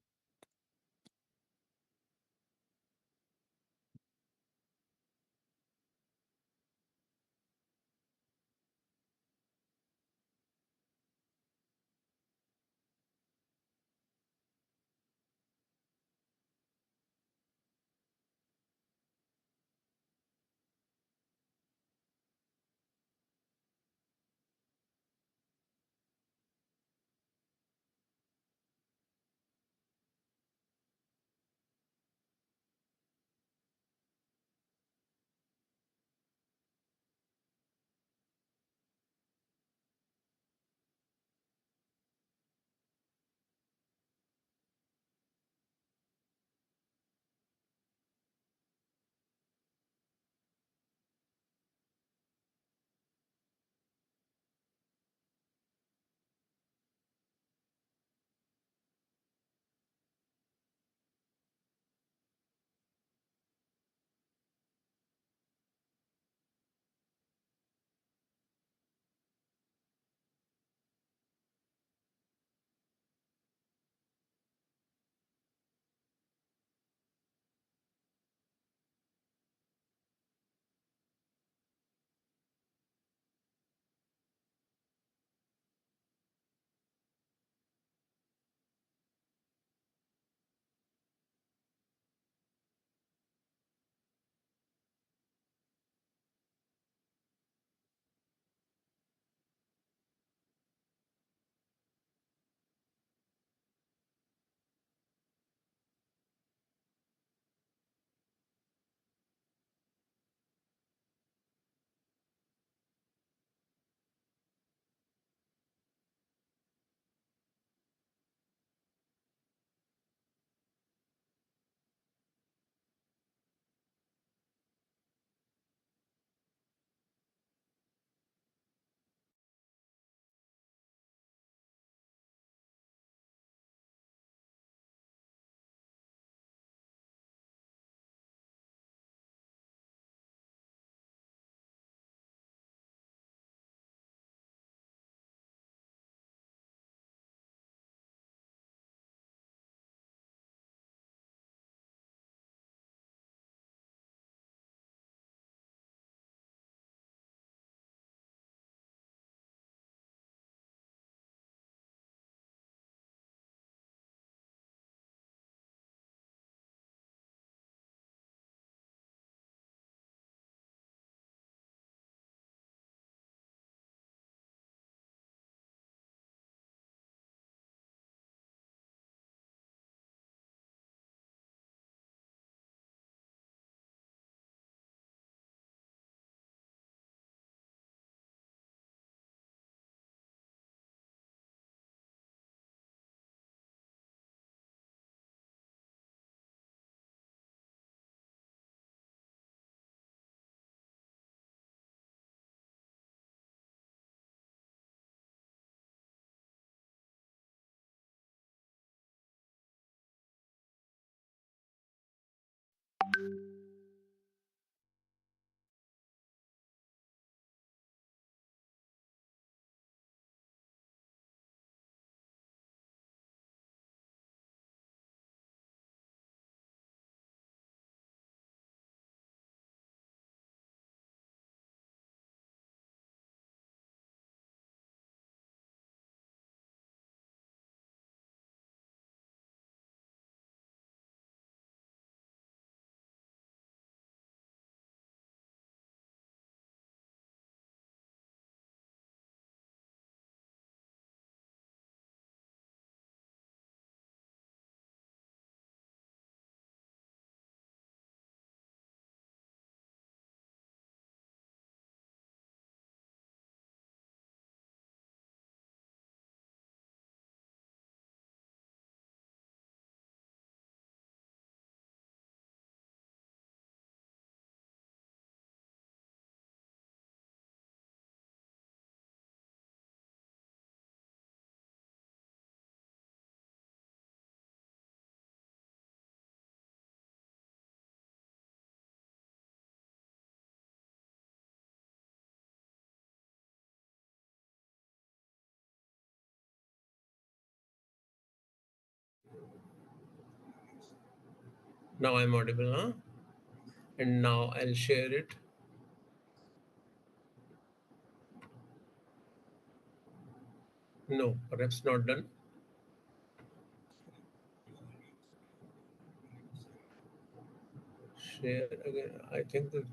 Now I'm audible, huh? And now I'll share it. No, perhaps not done. Share again. I think the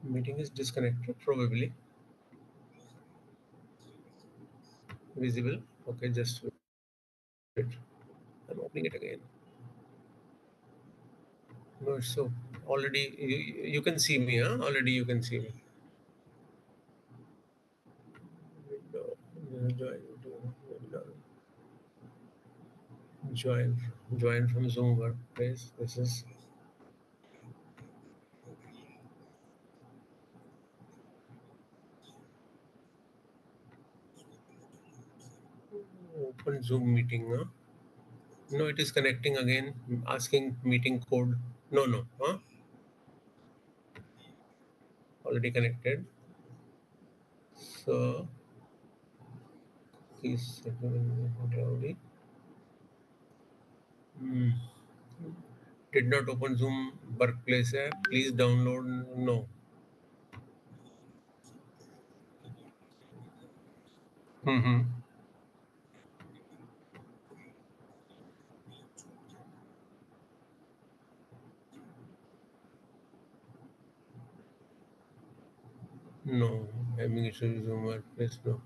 meeting is disconnected, probably. Visible. Okay, just wait. I'm opening it again. No, so already you can see me, huh? Already you can see me. Window, join, join from Zoom workplace. This is open Zoom meeting, huh? No, it is connecting again, asking meeting code. No, no, huh? Already connected. So please already. Hmm. Did not open Zoom workplace app. Please download. No. Mm-hmm. No. Having issues with Zoom workplace. No.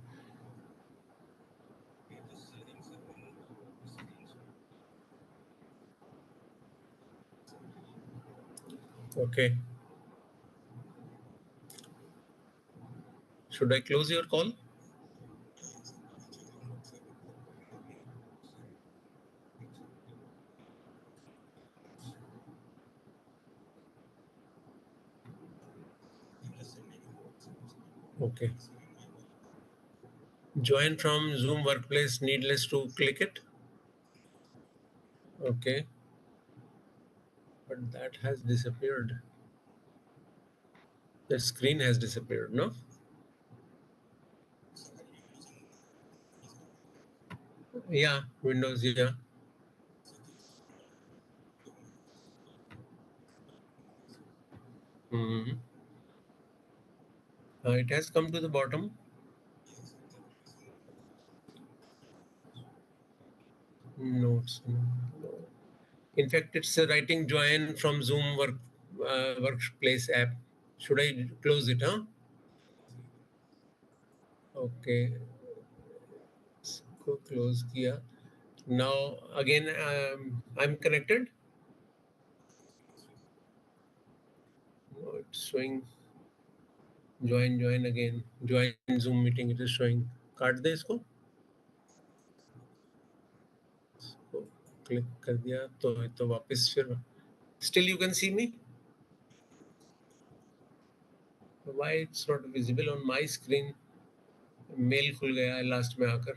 Okay. Should I close your call? Okay. Join from Zoom workplace. Needless to click it. Okay. But that has disappeared. The screen has disappeared. No. Yeah. Windows. Yeah. Mm-hmm. It has come to the bottom. Notes. No. In fact, it's writing join from Zoom workplace app. Should I close it? Huh? Okay. इसको close किया. Now again, I'm connected. No, it's showing join again. Join Zoom meeting. It is showing. काट दे इसको. Click कर दिया तो वापस फिर. Still you can see me. Why it's not visible on my screen? Mail खुल गया है लास्ट में आकर.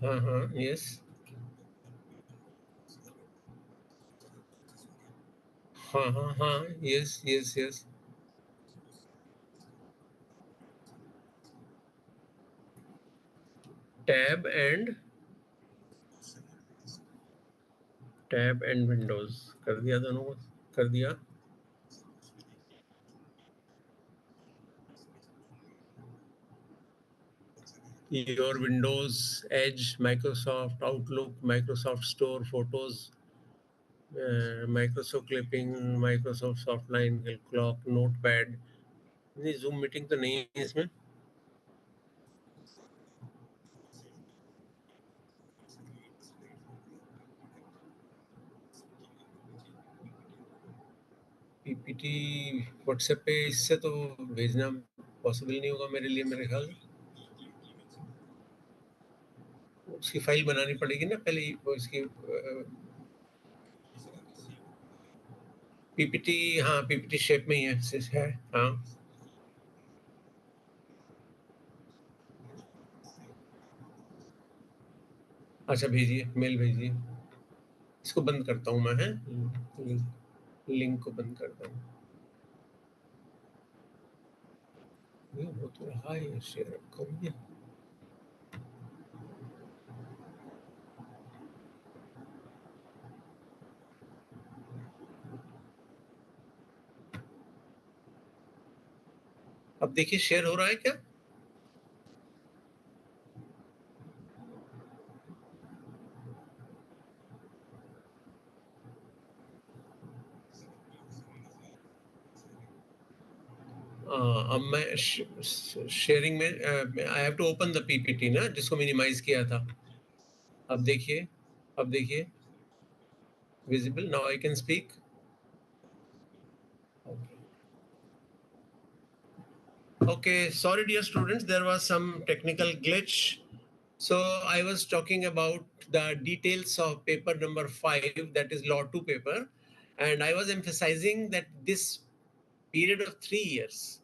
हाँ हाँ यस. हाँ हाँ हाँ yes yes yes. Tab and windows कर दिया दोनों को. कर दिया. Your Windows Edge Microsoft Outlook Microsoft Store photos Microsoft clipping Microsoft softline clock notepad. नहीं जूम मीटिंग तो नहीं है इसमें. पीपीटी व्हाट्सएप पे इससे तो भेजना पॉसिबल नहीं होगा मेरे लिए मेरे ख्याल. उसकी फाइल बनानी पड़ेगी ना पहले वो इसकी पीपीटी. हाँ पीपीटी शेप में ही है. हाँ. अच्छा भेजिए मेल भेजिए. इसको बंद करता हूँ मैं. है लिंक को बंद करता हूँ. वो तो रहा है शेयर कर दिया। अब देखिए शेयर हो रहा है क्या? अब मैं शेयरिंग में I have to open the PPT ना, जिसको मिनिमाइज किया था। अब देखिए, अब देखिए visible now, I can speak. Okay, sorry dear students, there was some technical glitch. So I was talking about the details of paper number 5, that is law 2 paper, and I was emphasizing that this period of 3 years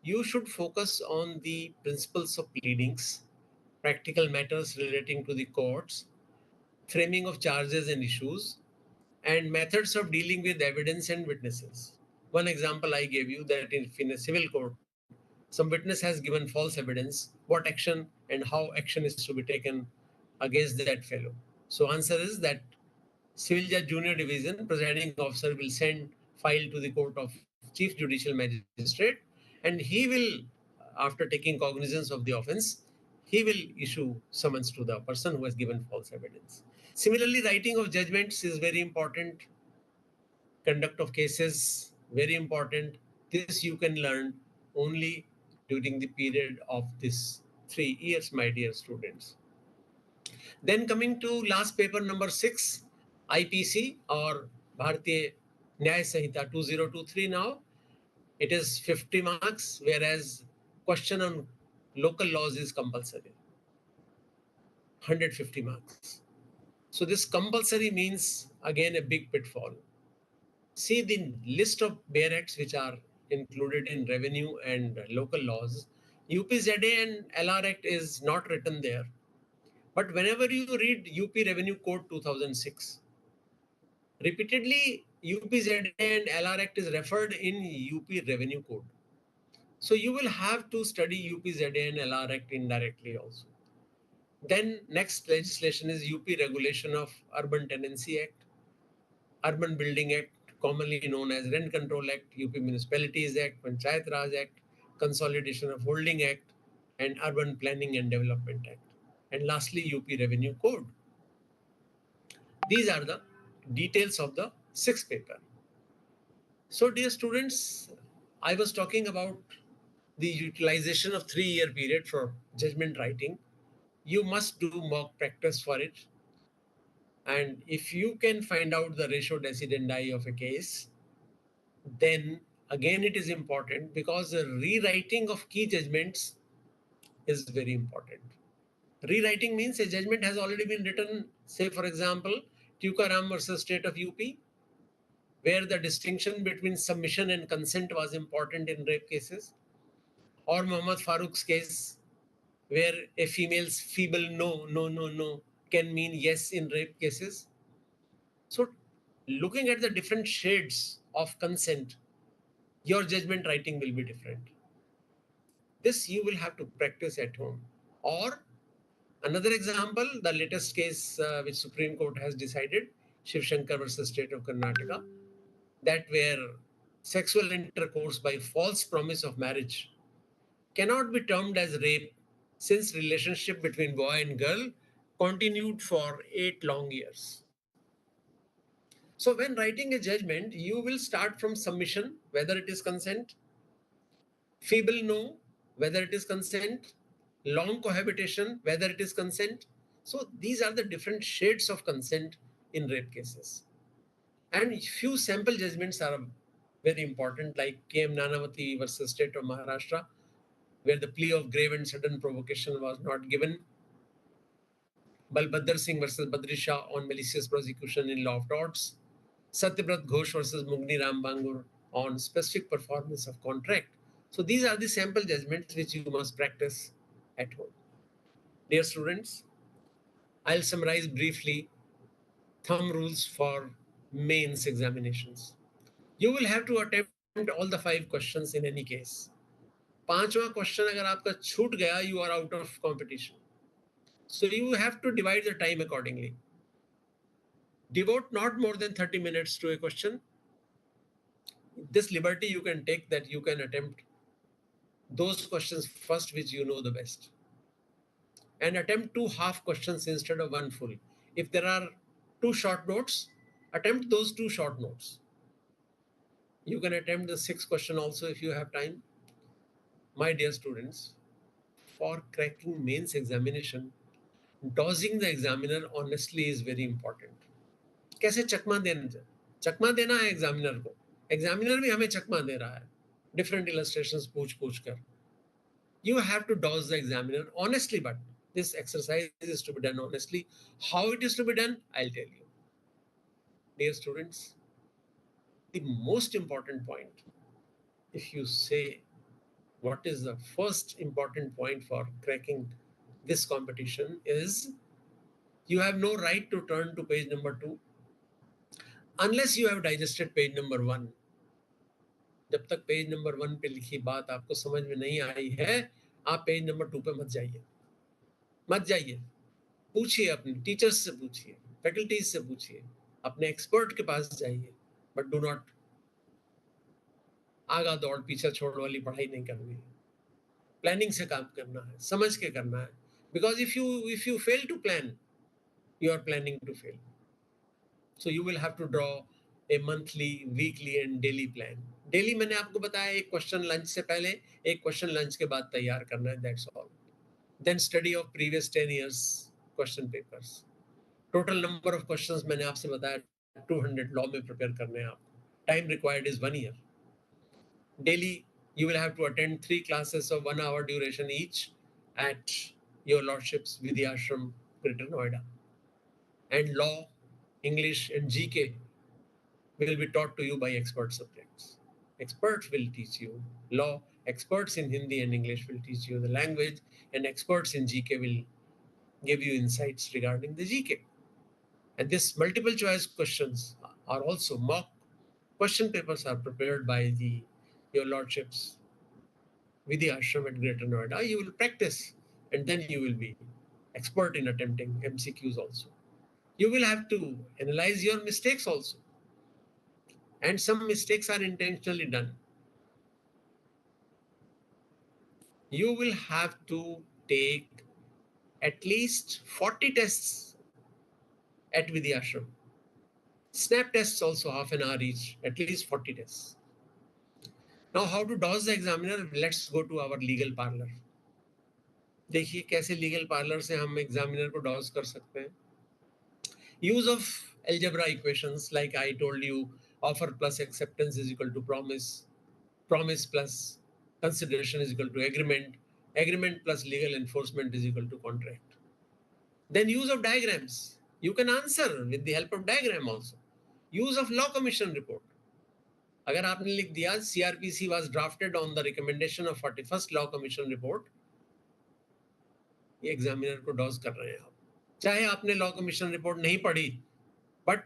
you should focus on the principles of pleadings, practical matters relating to the courts, framing of charges and issues, and methods of dealing with evidence and witnesses. One example I gave you, that in a civil court, some witness has given false evidence, what action and how action is to be taken against that fellow. So answer is that Civil Judge Junior Division presiding officer will send file to the court of Chief Judicial Magistrate, and he will, after taking cognizance of the offense, he will issue summons to the person who has given false evidence. Similarly, writing of judgments is very important. Conduct of cases, very important. This you can learn only during the period of this 3 years, my dear students. Then coming to last paper number 6, IPC or Bharatiya Nyaya Sanhita 2023 now. It is 50 marks, whereas question on local laws is compulsory, 150 marks. So this compulsory means again a big pitfall. See the list of bare acts which are included in revenue and local laws. UPZA and LR Act is not written there. But whenever you read UP Revenue Code 2006, repeatedly UPZA and LR Act is referred in UP Revenue Code. So you will have to study UPZA and LR Act indirectly also. Then next legislation is UP Regulation of Urban Tenancy Act, Urban Building Act, commonly known as Rent Control Act, UP Municipalities Act, Panchayat Raj Act, Consolidation of Holding Act, and Urban Planning and Development Act. And lastly, UP Revenue Code. These are the details of the sixth paper. So dear students, I was talking about the utilization of 3-year period for judgment writing. You must do mock practice for it. And if you can find out the ratio decidendi of a case, then again it is important, because the rewriting of key judgments is very important. Rewriting means a judgment has already been written, say for example, Tukaram versus State of UP, where the distinction between submission and consent was important in rape cases, or Muhammad Farooq's case, where a female's feeble no can mean yes in rape cases. So looking at the different shades of consent, your judgment writing will be different. This you will have to practice at home. Or another example, the latest case which Supreme Court has decided, Shiv Shankar versus State of Karnataka, that where sexual intercourse by false promise of marriage cannot be termed as rape, since relationship between boy and girl continued for 8 long years. So when writing a judgment, you will start from submission, whether it is consent, feeble no, whether it is consent, long cohabitation, whether it is consent. So these are the different shades of consent in rape cases. And few sample judgments are very important, like KM Nanavati versus State of Maharashtra, where the plea of grave and sudden provocation was not given. Balbhadar Singh versus Badri Shah on malicious prosecution in law of torts. Satyabrat Ghosh versus Mugni Ram Bangur on specific performance of contract. So these are the sample judgments which you must practice at home. Dear students, I'll summarize briefly thumb rules for mains examinations. You will have to attempt all the 5 questions in any case. 5वां question अगर आपका छूट गया, you are out of competition. So you have to divide the time accordingly. Devote not more than 30 minutes to a question. This liberty you can take, that you can attempt those questions first which you know the best, and attempt 2 half questions instead of 1 full. If there are 2 short notes, attempt those 2 short notes. You can attempt the 6th question also if you have time. My dear students, for cracking mains examination, dosing the examiner honestly is very important. कैसे चकमा देना, चकमा देना है examiner को, examiner भी हमें चकमा दे रहा है different illustrations पूछ पूछ कर. You have to dose the examiner honestly, but this exercise is to be done honestly. How it is to be done, I'll tell you. Dear students, the most important point, if you say what is the first important point for cracking this competition, is you have no right to turn to page number 2 unless you have digested page number 1. जब तक page number 1 पे लिखी बात आपको समझ में नहीं आई है, आप पेज नंबर 2 पे मत जाइए, मत जाइए. पूछिए, अपने टीचर्स से पूछिए, फैकल्टीज से पूछिए, अपने एक्सपर्ट के पास जाइए, बट डू नॉट आगा दौड़ पीछे छोड़ वाली पढ़ाई नहीं करनी है. प्लानिंग से काम करना है, समझ के करना है. Because if you fail to plan, you are planning to fail. So you will have to draw a monthly, weekly and daily plan. Daily मैंने आपको बताया, एक क्वेश्चन लंच से पहले, एक क्वेश्चन लंच के बाद तैयार करना है, that's all. Then study of previous 10 years question papers. Total number of questions मैंने आपसे बताया 200 लॉ में प्रिपेयर करने हैं आपको. Time required is 1 year. Daily you will have to attend 3 classes of 1 hour duration each at your lordships Vidya Ashram, Greater Noida. And law, English and GK will be taught to you by expert subjects. Experts will teach you law, experts in Hindi and English will teach you the language, and experts in GK will give you insights regarding the GK. And this multiple choice questions are also mock question papers are prepared by your lordships Vidya Ashram at Greater Noida. You will practice and then you will be expert in attempting MCQs also. You will have to analyze your mistakes also. And some mistakes are intentionally done. You will have to take at least 40 tests at Vidya Ashram. Snap tests also, half an hour each, at least 40 tests. Now, how to dose the examiner? Let's go to our legal parlor. देखिए कैसे legal parlour से हम examiner को Dodge कर सकते हैं. Use of algebra equations, like I told you, offer plus acceptance is equal to promise, promise plus consideration is equal to agreement, agreement plus legal enforcement is equal to contract. Then use of diagrams. You can answer with the help of diagram also. Use of law commission report. अगर आपने लिख दिया CRPC was drafted on the recommendation of 41st law commission report, ये examiner को Dodge कर रहे हैं आप. चाहे आपने लॉ कमीशन रिपोर्ट नहीं पढ़ी, but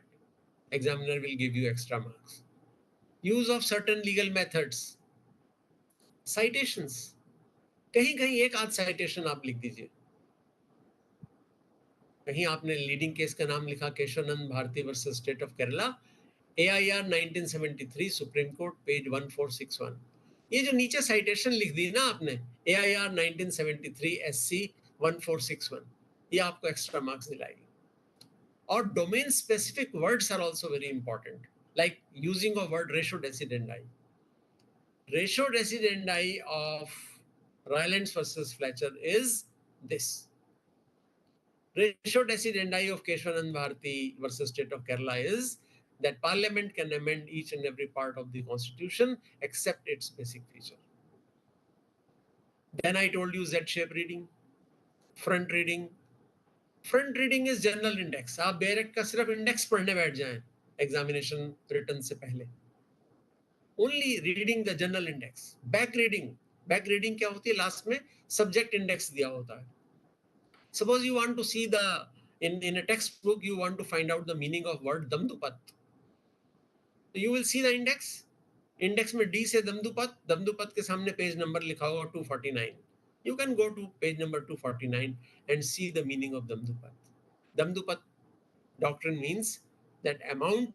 examiner will give you extra marks. Use of certain legal methods. Citations, कहीं कहीं एक आध साइटेशन आप लिख दीजिए. कहीं आपने लीडिंग केस का नाम लिखा Keshavananda Bharati versus state of Kerala, AIR 1973 supreme court, page 1461. ये जो नीचे साइटेशन लिख दी ना आपने, AIR 1973 SC 1461, ये आपको एक्स्ट्रा मार्क्स दिलाएगी. और domain specific words are also very important, like using of word ratio decidendi. Ratio decidendi of Rylance versus Fletcher is this. Ratio decidendi of Keshwanand Bharati versus State of Kerala is that Parliament can amend each and every part of the Constitution except its basic feature. Then I told you Z-shape reading, front reading. Front reading is general index. आप Barack का सिर्फ index पढ़ने बैठ जाएं examination return से पहले. Only reading the general index. Back reading. Back reading क्या होती है? लास्ट में सब्जेक्ट इंडेक्स दिया होता है. Suppose you want to see in a textbook, you want to find out the meaning of word damdupat. You will see the index. Index में D से दमदुपत के सामने पेज नंबर लिखा होगा 249. You can go to page number 249 and see the meaning of Damdupat. Damdupat doctrine means that amount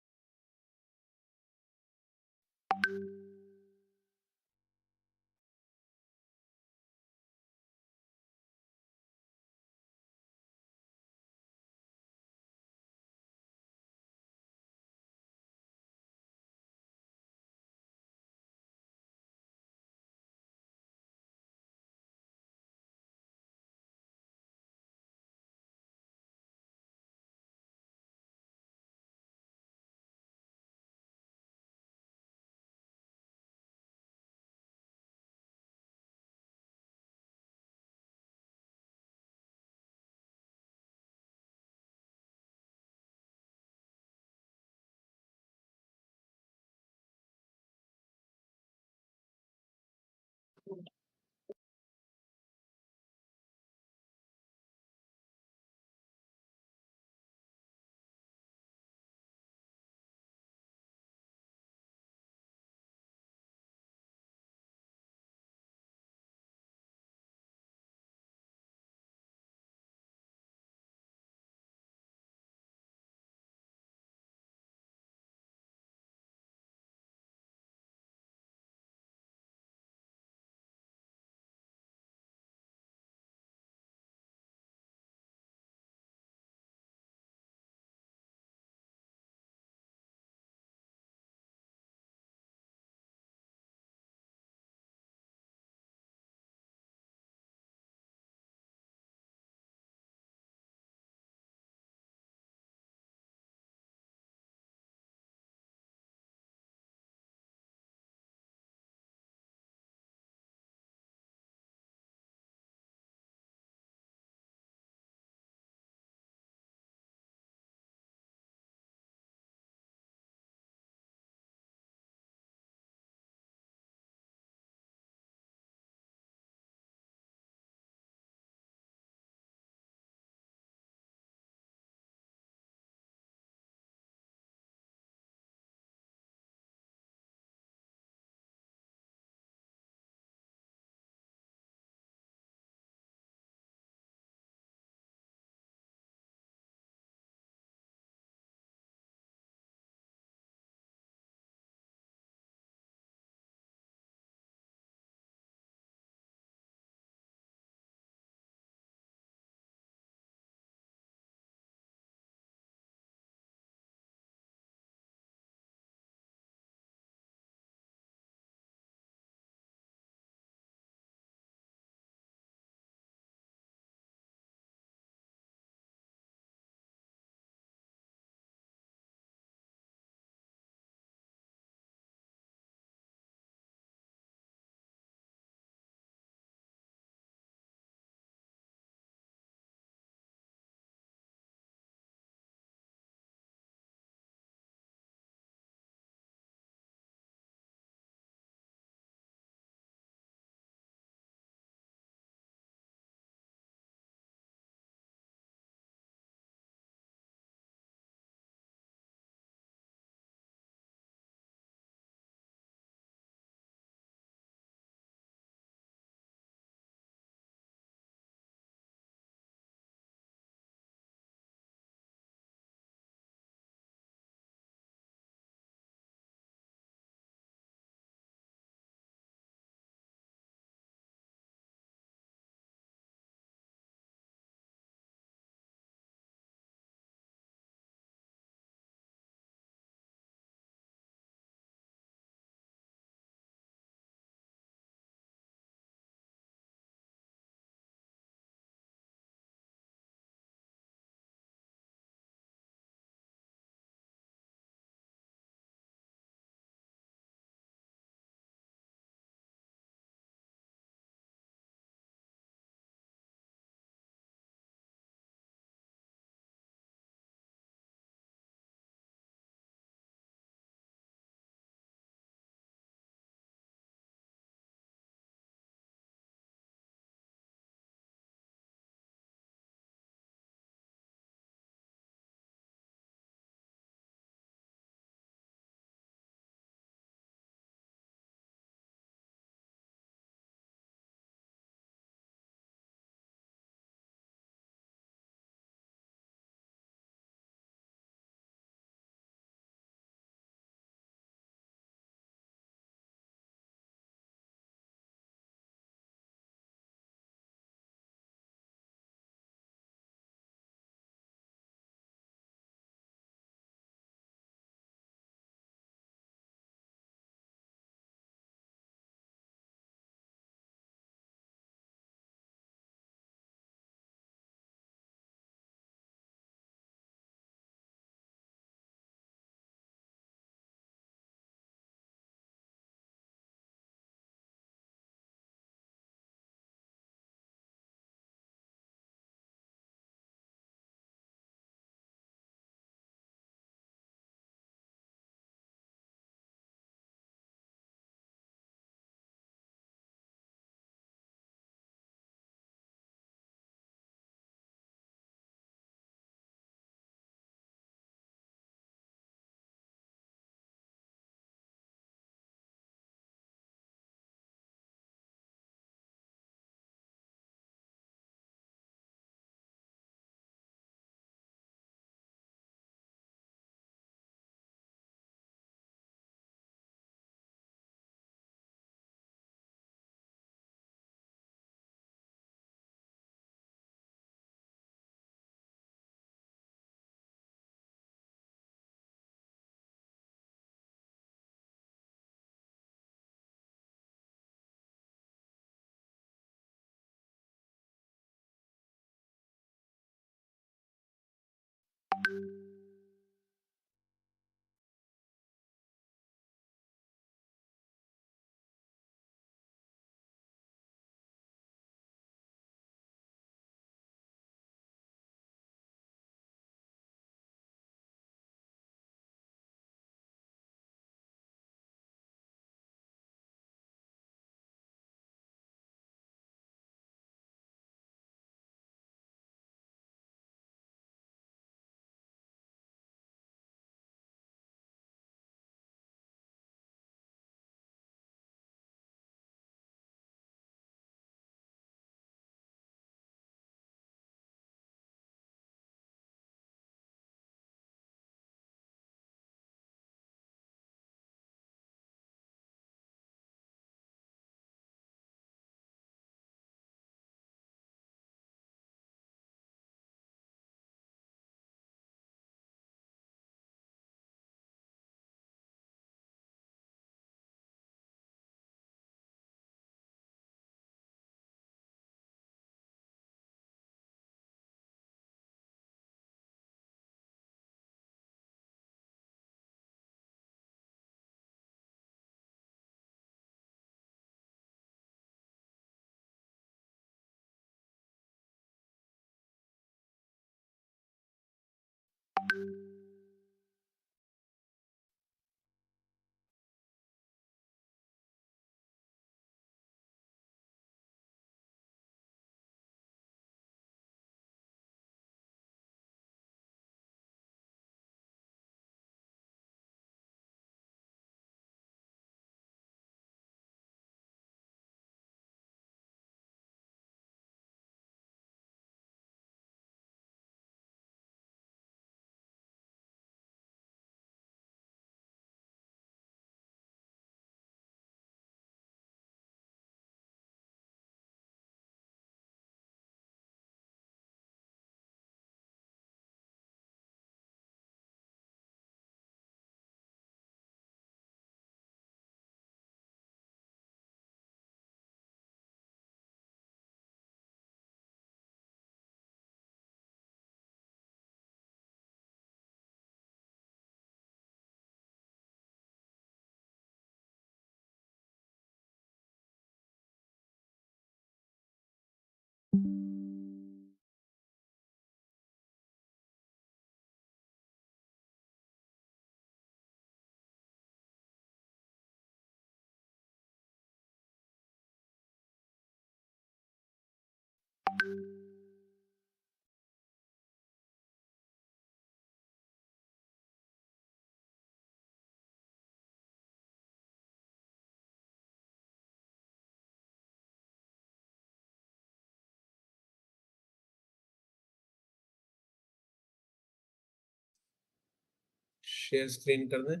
share screen कर दें,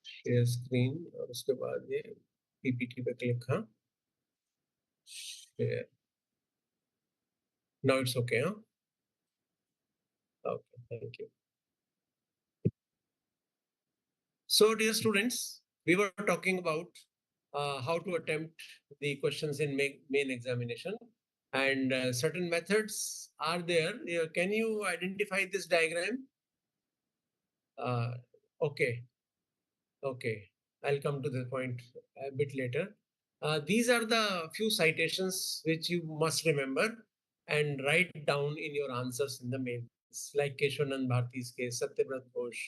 share screen, और उसके बाद ये पीपीटी पे क्लिक, हाँ, शेयर, नाउ इट्स ओके, हाँ, okay, thank you. So dear students, we were talking about how to attempt the questions in main examination, and certain methods are there. Can you identify this diagram? Okay. Okay, I'll come to the point a bit later. These are the few citations which you must remember and write down in your answers in the mains, like Keshwanand Bharti's case, Satyabrat Ghosh,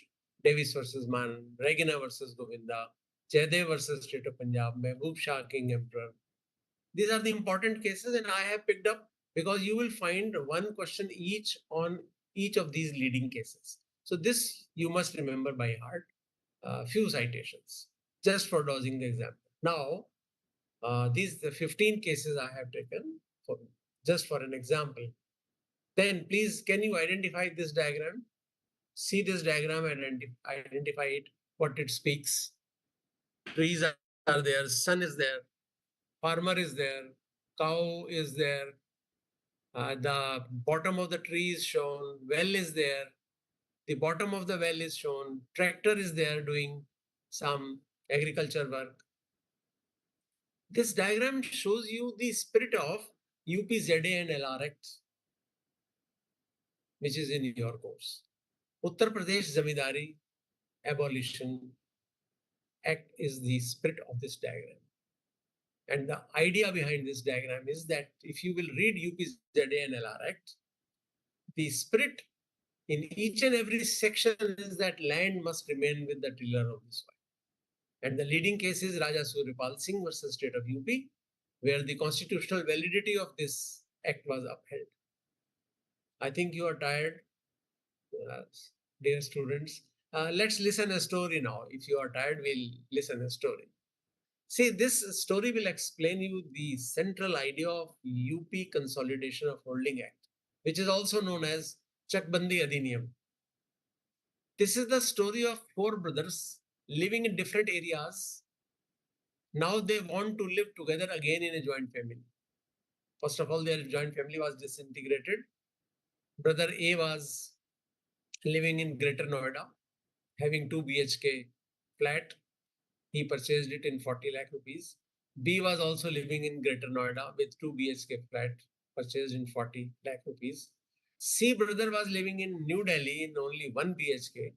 Davis versus Mann, Regina versus Govinda, Jaydev versus State of Punjab, Mehboob Shah, King Emperor. These are the important cases, and I have picked up because you will find one question each on each of these leading cases. So this you must remember by heart. Few citations just for dodging the exam. Now, these the 15 cases I have taken for just for an example. Then please, can you identify this diagram? See this diagram and identify it, what it speaks. Trees are there, sun is there, farmer is there, cow is there, the bottom of the tree is shown, well is there, the bottom of the well is shown, tractor is there doing some agriculture work. This diagram shows you the spirit of UPZA and LR Act, which is in your course. Uttar Pradesh Zamindari Abolition Act is the spirit of this diagram. And the idea behind this diagram is that if you will read UPZA and LR Act, the spirit in each and every section is that land must remain with the tiller of the soil. And the leading case is Raja Suryapal Singh versus State of UP, where the constitutional validity of this act was upheld. I think you are tired, uh, dear students. Let's listen a story now. If you are tired, we'll listen a story. See, this story will explain you the central idea of UP Consolidation of Holding Act, which is also known as Chakbandi Adhiniyam. This is the story of four brothers living in different areas. Now they want to live together again in a joint family. First of all, their joint family was disintegrated. Brother A was living in Greater Noida, having 2 BHK flat. He purchased it in 40 lakh rupees. B was also living in Greater Noida with 2 BHK flat, purchased in 40 lakh rupees. C brother was living in New Delhi in only 1 BHK,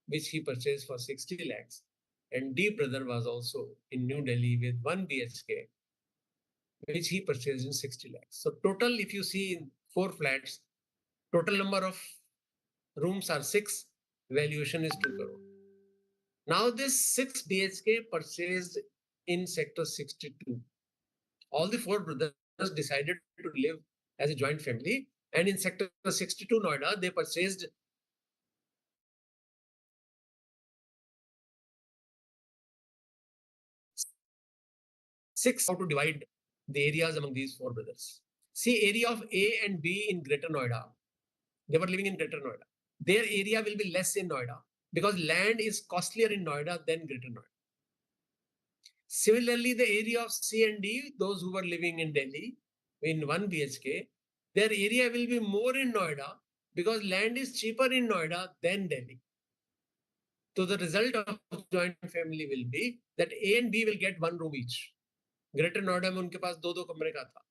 which he purchased for 60 lakhs. And D brother was also in New Delhi with 1 BHK, which he purchased in 60 lakhs. So total, if you see in 4 flats, total number of Rooms are 6. Valuation is 2 crore. Now this 6 BHK purchased in sector 62. All the 4 brothers decided to live as a joint family, and in sector 62 Noida they purchased 6. How to divide the areas among these 4 brothers? See, area of A and B in Greater Noida. They were living in Greater Noida. Their area will be less in Noida because land is costlier in Noida than Greater Noida. Similarly, the area of C and D, those who were living in Delhi in 1 BHK, their area will be more in Noida because land is cheaper in Noida than Delhi. So the result of joint family will be that A and B will get 1 room each. Greater Noida में उनके पास 2-2 कमरे का था.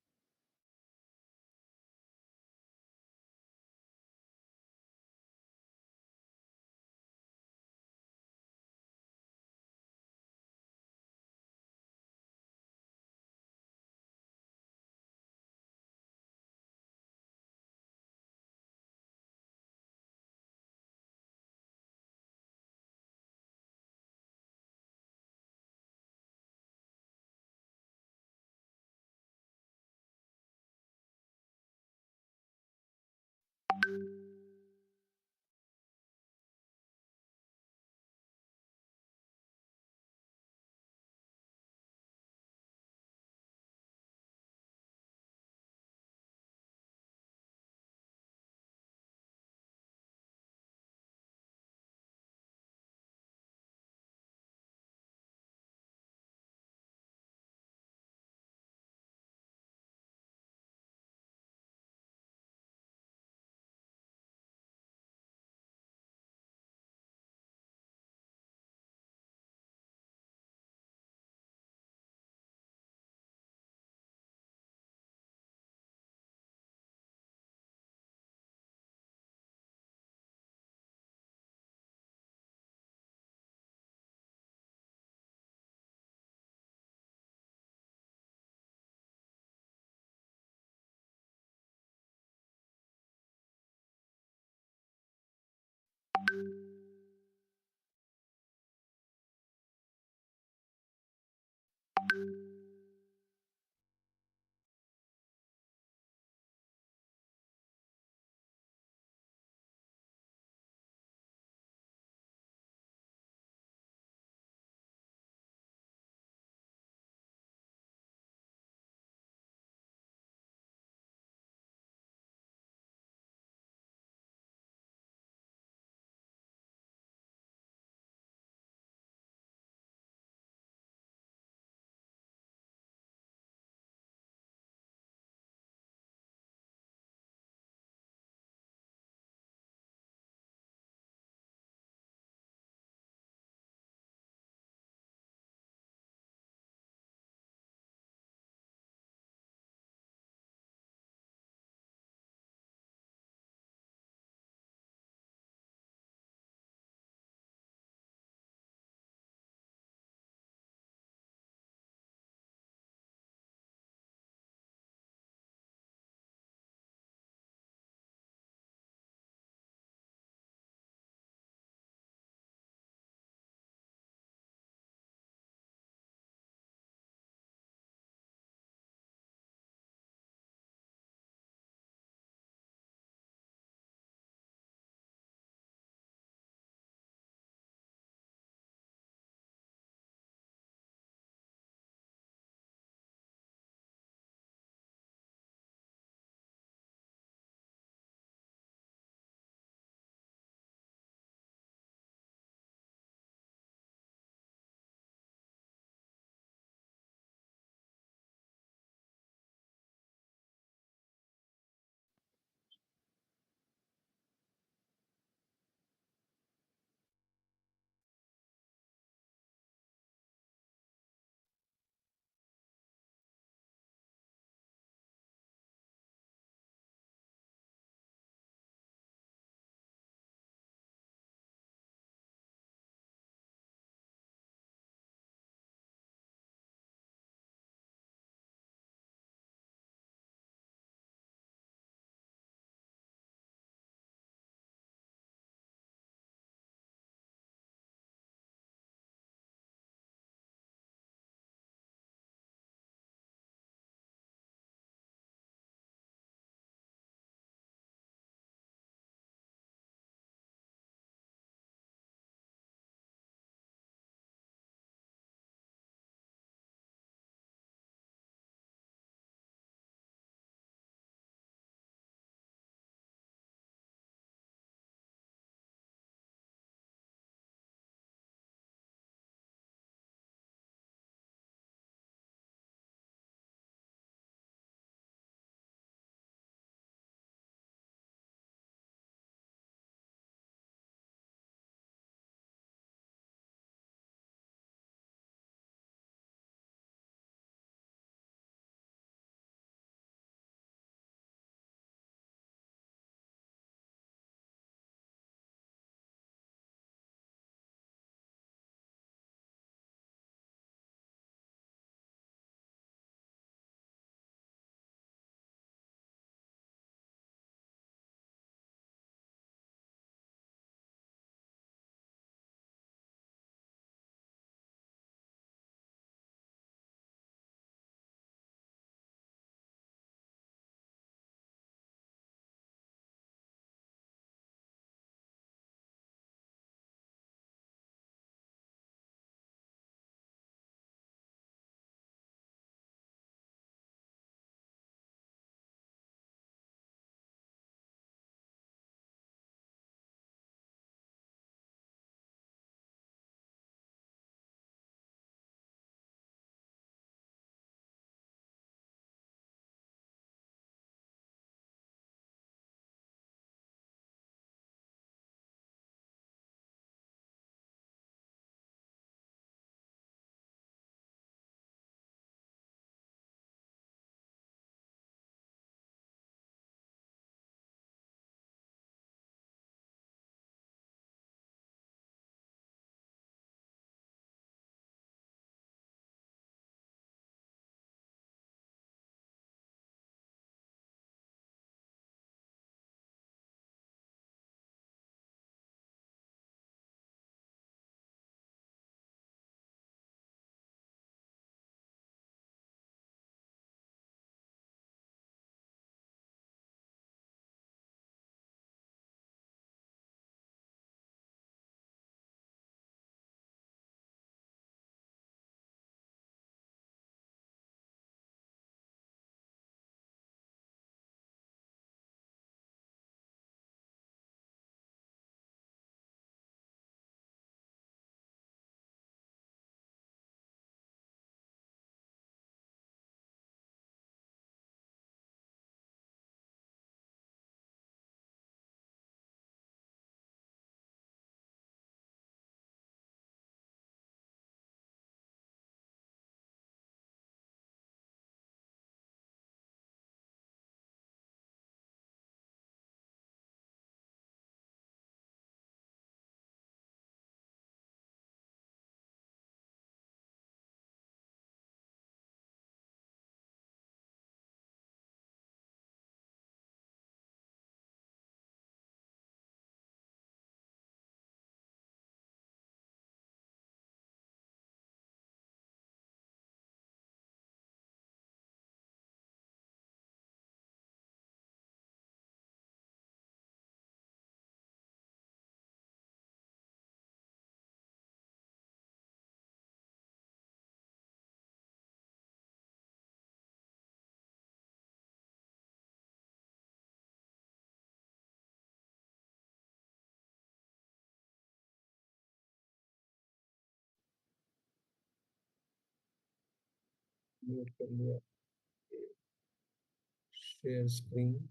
Share screen.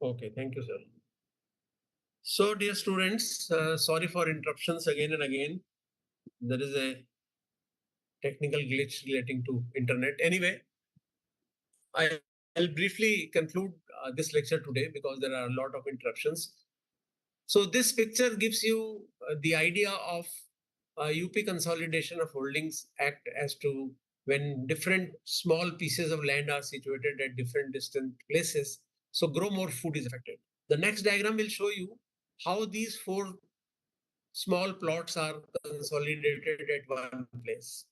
Okay, thank you, sir. So, dear students, sorry for interruptions again and again. There is a technical glitch relating to internet. Anyway, I'll briefly conclude this lecture today because there are a lot of interruptions. So this picture gives you the idea of UP Consolidation of Holdings Act as to when different small pieces of land are situated at different distant places. So grow more food is affected. The next diagram will show you how these four small plots are consolidated at one place.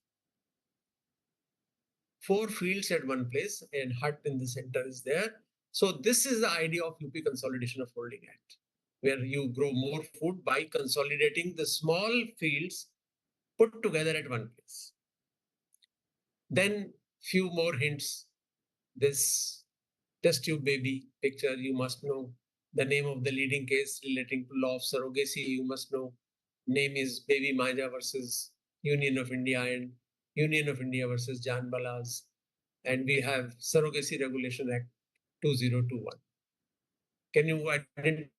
Four fields at one place and hut in the center is there. So this is the idea of UP Consolidation of Holding Act, where you grow more food by consolidating the small fields put together at one place. Then few more hints. This test tube baby picture, you must know the name of the leading case relating to law of surrogacy. You must know name is Baby Maja versus Union of India and Union of India versus Jan Balas. And we have Surrogacy Regulation Act 2021. Can you identify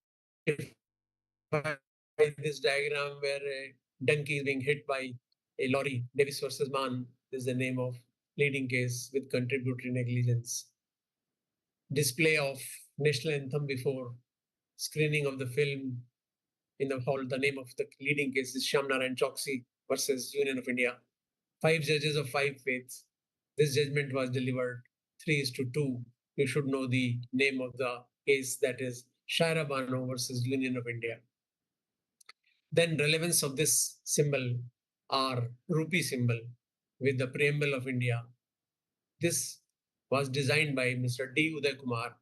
this diagram where a donkey is being hit by a lorry? Davis versus Mann is the name of leading case with contributory negligence. Display of national anthem before screening of the film in the hall. The name of the leading case is Shyamnaran Choksi versus Union of India. 5 judges of 5 faiths. This judgment was delivered 3:2. You should know the name of the case, that is Shaira Bano versus Union of India. Then relevance of this symbol are rupee symbol with the preamble of India. This was designed by Mr. D. Uday Kumar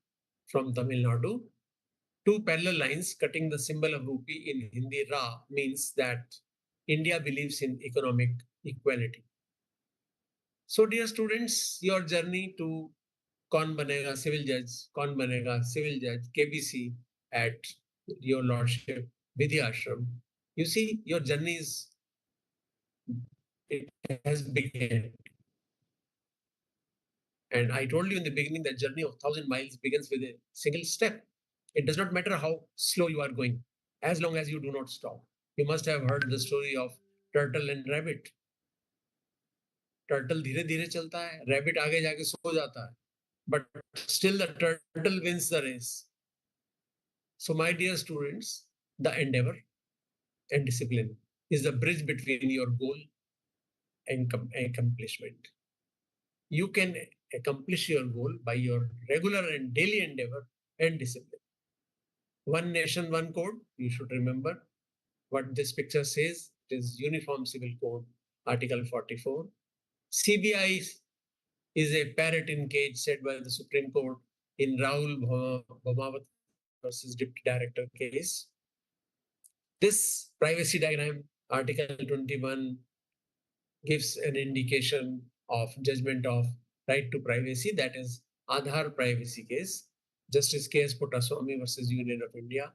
from Tamil Nadu. Two parallel lines cutting the symbol of rupee in Hindi Ra means that India believes in economic equality. So dear students, your journey to Kaun Banega Civil Judge, Kaun Banega Civil Judge, KBC at your lordship Vidya Ashram. You see, your journey is, it has begun. And I told you in the beginning that journey of 1,000 miles begins with a single step. It does not matter how slow you are going, as long as you do not stop. You must have heard the story of turtle and rabbit. Turtle धीरे धीरे चलता है, rabbit आगे जाके सो जाता है, but still the turtle wins the race. So my dear students, the endeavor and discipline is the bridge between your goal and accomplishment. You can accomplish your goal by your regular and daily endeavor and discipline. One nation, one code, you should remember what this picture says. It is Uniform Civil Code, Article 44. CBI is a parrot in cage said by the Supreme Court in Rahul Bhamawat versus Deputy Director case. This privacy diagram, Article 21, gives an indication of judgment of right to privacy, that is Aadhaar privacy case. Justice K.S. Puttaswamy versus Union of India.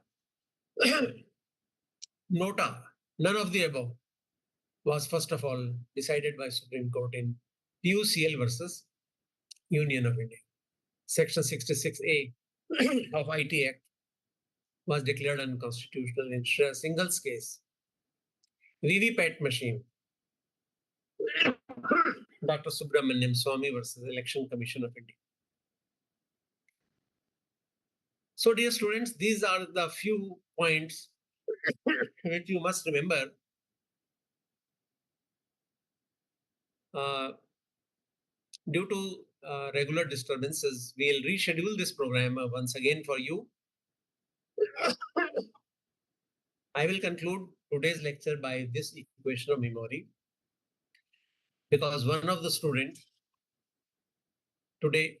Nota, none of the above was first of all decided by Supreme Court in PUCL versus Union of India. Section 66A of IT Act was declared unconstitutional in a singles case. VVPAT machine. Dr. Subramaniam Swamy versus Election Commission of India. So, dear students, these are the few points which you must remember. Due to regular disturbances, we'll reschedule this program once again for you. I will conclude today's lecture by this equation of memory, because one of the students today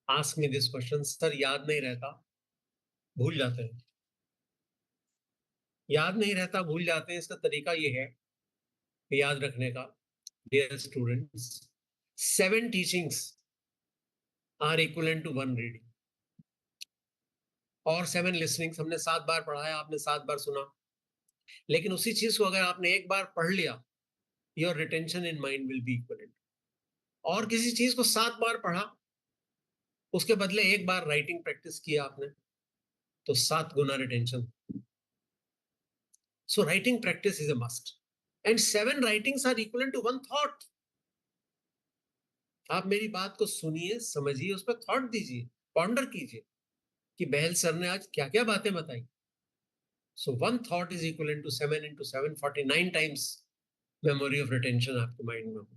asked me this question, sir, याद नहीं रहता, भूल जाते हैं. याद नहीं रहता, भूल जाते हैं. इसका तरीका ये है याद रखने का. Dear students, 7 teachings are equivalent to 1 reading. और 7 listenings, हमने 7 बार पढ़ा है, आपने 7 बार सुना. लेकिन उसी चीज को अगर आपने एक बार पढ़ लिया, your retention in mind will be equivalent. और किसी चीज को 7 बार पढ़ा, उसके बदले एक बार राइटिंग प्रैक्टिस किया आपने, तो 7 गुना retention. So writing practice is a must, and 7 writings are equivalent to 1 thought. आप मेरी बात को सुनिए, समझिए, उस पर थॉट दीजिए, पॉन्डर कीजिए कि बहल सर ने आज क्या क्या बातें बताई। So 1 thought is equivalent to 7 into 7, 49 times memory of retention आपके माइंड में हो।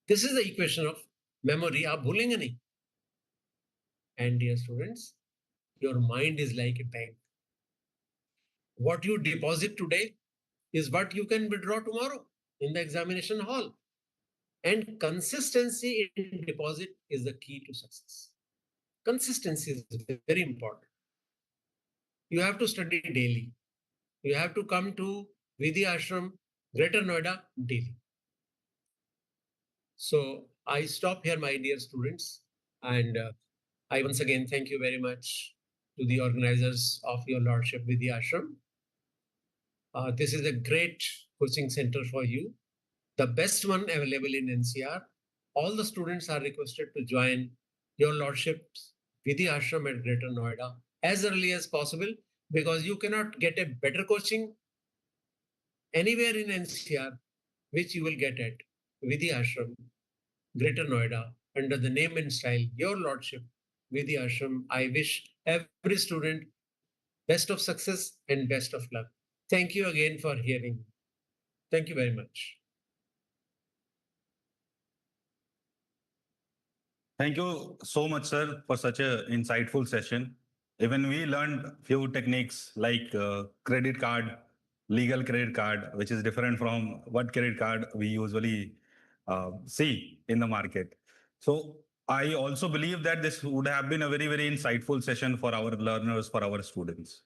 This is the equation of memory, आप भूलेंगे नहीं। And dear students, your mind is like a bank. What you deposit today is what you can withdraw tomorrow in the examination hall. And consistency in deposit is the key to success. Consistency is very important. You have to study daily. You have to come to Vidhi Ashram, Greater Noida daily. So I stop here, my dear students. And I once again thank you very much to the organizers of your Lordship Vidhi Ashram. This is a great coaching center for you, the best one available in NCR. All the students are requested to join your Lordship's Vidhi Ashram at Greater Noida as early as possible, because you cannot get a better coaching anywhere in NCR, which you will get at Vidhi Ashram, Greater Noida, under the name and style, Your Lordship Vidhi Ashram. I wish every student best of success and best of luck. Thank you again for hearing. Thank you very much. Thank you so much, sir, for such a insightful session. Even we learned few techniques like credit card, legal credit card, which is different from what credit card we usually see in the market. So I also believe that this would have been a very, very insightful session for our learners, for our students.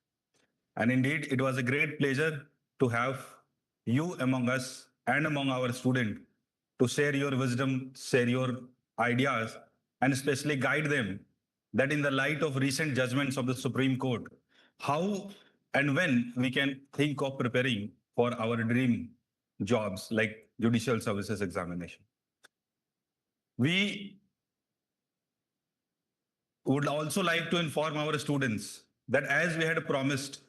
And indeed, it was a great pleasure to have you among us and among our students to share your wisdom, share your ideas, and especially guide them that in the light of recent judgments of the Supreme Court, how and when we can think of preparing for our dream jobs like judicial services examination. We would also like to inform our students that as we had promised,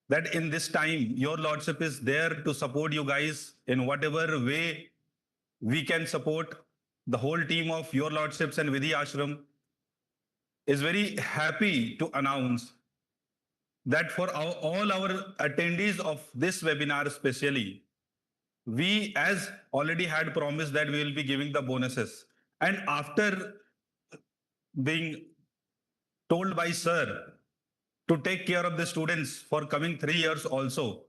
that in this time, your lordship is there to support you guys in whatever way we can support. The whole team of your lordships and Vidhi Ashram is very happy to announce that for all our attendees of this webinar especially, we as already had promised that we will be giving the bonuses. And after being told by sir to take care of the students for coming 3 years also,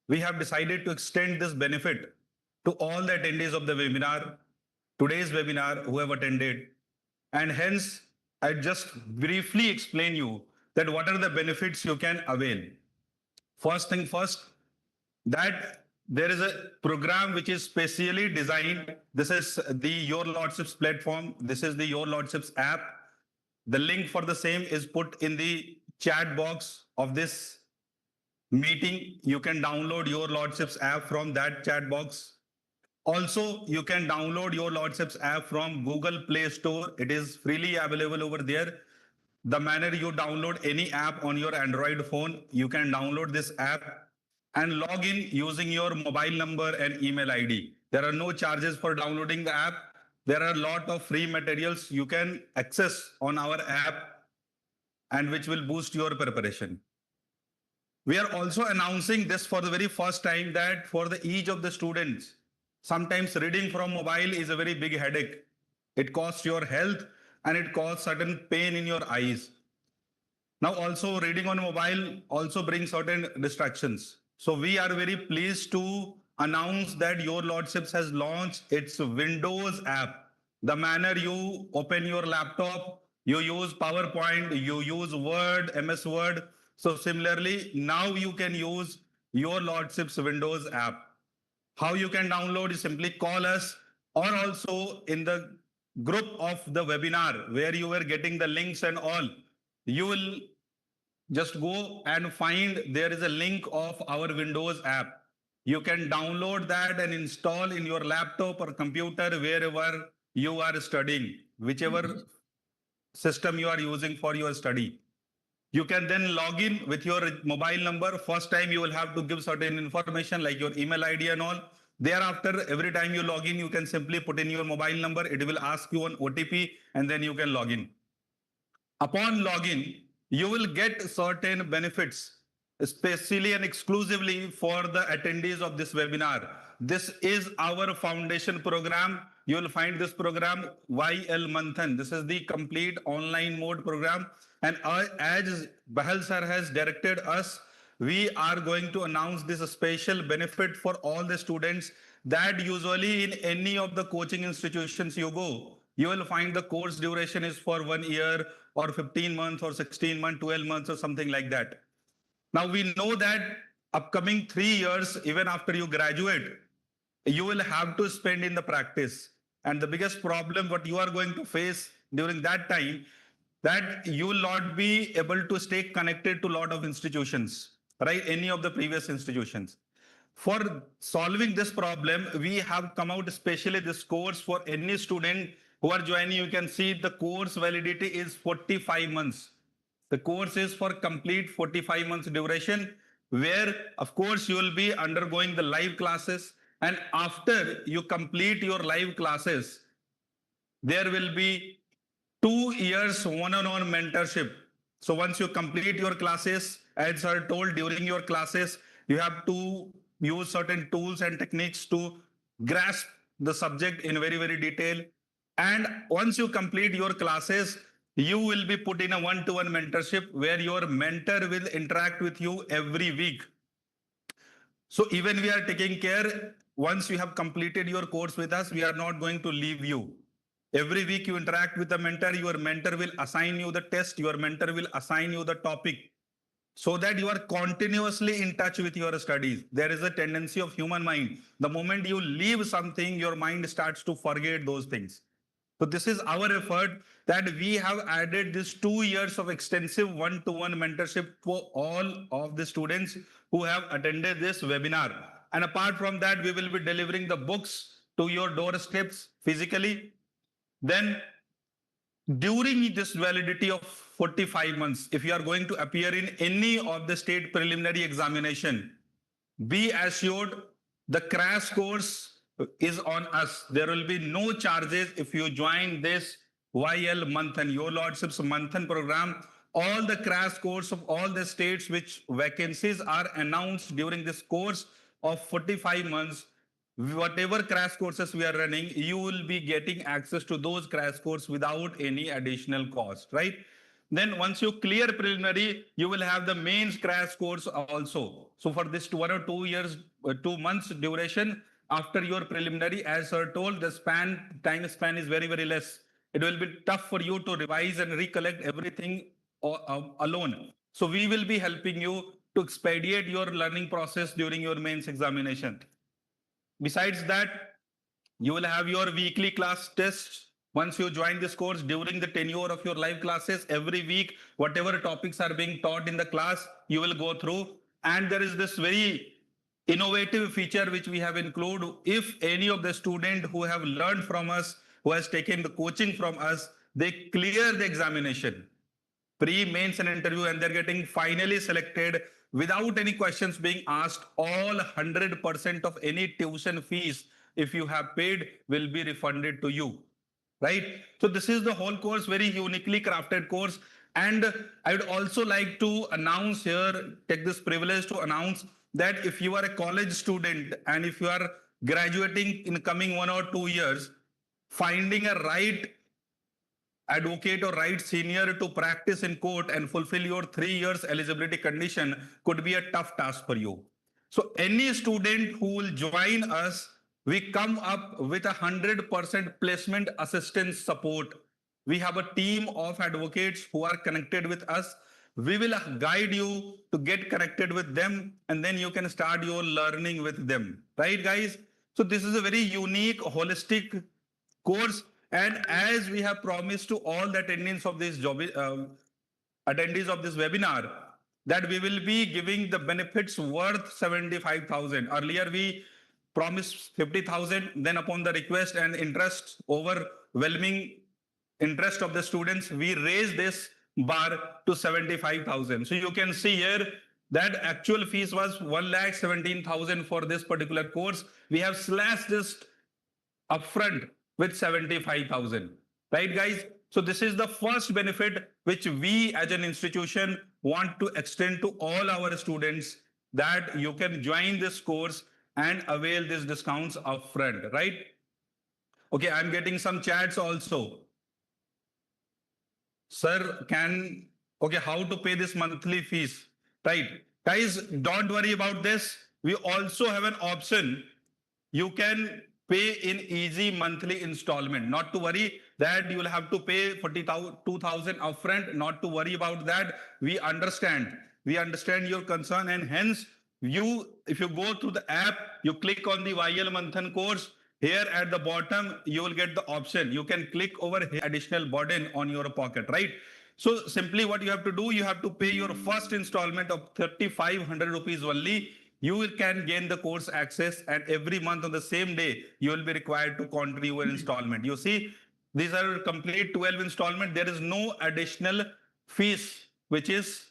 we have decided to extend this benefit to all the attendees of the webinar, today's webinar who have attended. And hence, I just briefly explain you that what are the benefits you can avail. First thing first, that there is a program which is specially designed. This is the Your Lordships platform. This is the Your Lordships app. The link for the same is put in the chat box of this meeting. You can download Your Lordships app from that chat box. Also, you can download Your Lordships app from Google Play Store. It is freely available over there. The manner you download any app on your Android phone, you can download this app and log in using your mobile number and email ID. There are no charges for downloading the app. There are a lot of free materials you can access on our app and which will boost your preparation. We are also announcing this for the very first time that for the each of the students, sometimes reading from mobile is a very big headache. It costs your health and it causes certain pain in your eyes. Now also reading on mobile also brings certain distractions. So we are very pleased to announce that Your Lordships has launched its Windows app. The manner you open your laptop, you use PowerPoint, you use Word, MS Word. So similarly, now you can use Your Lordships Windows app. How you can download is simply call us, or also in the group of the webinar where you were getting the links and all, you will just go and find there is a link of our Windows app. You can download that and install in your laptop or computer wherever you are studying, whichever system you are using for your study. You can then log in with your mobile number. First time you will have to give certain information like your email ID and all. Thereafter, every time you log in, you can simply put in your mobile number. It will ask you an OTP and then you can log in. Upon login, you will get certain benefits, especially and exclusively for the attendees of this webinar. This is our foundation program. You will find this program YL Manthan. This is the complete online mode program. And as Bahal sir has directed us, we are going to announce this special benefit for all the students that usually in any of the coaching institutions you go, you will find the course duration is for 1 year or 15 months or 16 months, 12 months or something like that. Now we know that upcoming 3 years, even after you graduate, you will have to spend in the practice. And the biggest problem what you are going to face during that time, that you will not be able to stay connected to a lot of institutions, right? Any of the previous institutions. For solving this problem, we have come out especially this course for any student who are joining. You can see the course validity is 45 months. The course is for complete 45 months duration, where of course you will be undergoing the live classes. And after you complete your live classes, there will be 2 years one-on-one mentorship. So once you complete your classes, as are told during your classes, you have to use certain tools and techniques to grasp the subject in very, very detail. And once you complete your classes, you will be put in a one-to-one mentorship where your mentor will interact with you every week. So even we are taking care, once you have completed your course with us, we are not going to leave you. Every week you interact with the mentor, your mentor will assign you the test, your mentor will assign you the topic, so that you are continuously in touch with your studies. There is a tendency of human mind. The moment you leave something, your mind starts to forget those things. So this is our effort that we have added this 2 years of extensive one-to-one mentorship for all of the students who have attended this webinar. And apart from that, we will be delivering the books to your doorsteps physically. Then during this validity of 45 months, if you are going to appear in any of the state preliminary examination, be assured the crash course is on us. There will be no charges if you join this YL Manthan, Your Lordships Manthan program. All the crash course of all the states which vacancies are announced during this course of 45 months, whatever crash courses we are running, you will be getting access to those crash courses without any additional cost, right? Then once you clear preliminary, you will have the mains crash course also. So for this 1 or 2 years, 2 months duration after your preliminary, as sir told, the time span is very, very less. It will be tough for you to revise and recollect everything alone. So we will be helping you to expedite your learning process during your mains examination. Besides that, you will have your weekly class tests. Once you join this course during the tenure of your live classes, every week, whatever topics are being taught in the class, you will go through. And there is this very innovative feature which we have included. If any of the student who have learned from us, who has taken the coaching from us, they clear the examination, pre-mains and interview, and they're getting finally selected without any questions being asked, all 100% of any tuition fees, if you have paid, will be refunded to you, right? So this is the whole course, very uniquely crafted course. And I would also like to announce here, take this privilege to announce that if you are a college student and if you are graduating in coming 1 or 2 years, finding a right advocate or right senior to practice in court and fulfill your 3 years eligibility condition could be a tough task for you. So any student who will join us, we come up with 100% placement assistance support. We have a team of advocates who are connected with us. We will guide you to get connected with them, and then you can start your learning with them, right guys? So this is a very unique, holistic course. And as we have promised to all the attendees of this webinar, that we will be giving the benefits worth 75,000. Earlier we promised 50,000, then upon the request and interest, overwhelming interest of the students, we raised this bar to 75,000. So you can see here that actual fees was 1,17,000 for this particular course. We have slashed this upfront with 75,000, right guys? So this is the first benefit which we as an institution want to extend to all our students, that you can join this course and avail these discounts upfront, right? Okay, I'm getting some chats also. Sir, okay, how to pay this monthly fees, right? Guys, don't worry about this. We also have an option. You can pay in easy monthly installment. Not to worry that you will have to pay 42,000 upfront. Not to worry about that. We understand. We understand your concern, and hence if you go through the app, you click on the YL Manthan course. Here at the bottom, you will get the option. You can click over here, additional burden on your pocket, right? So simply what you have to do, you have to pay your first installment of 3,500 rupees only. You can gain the course access, and every month on the same day, you will be required to contribute your installment. You see, these are complete 12 installment. There is no additional fees, which is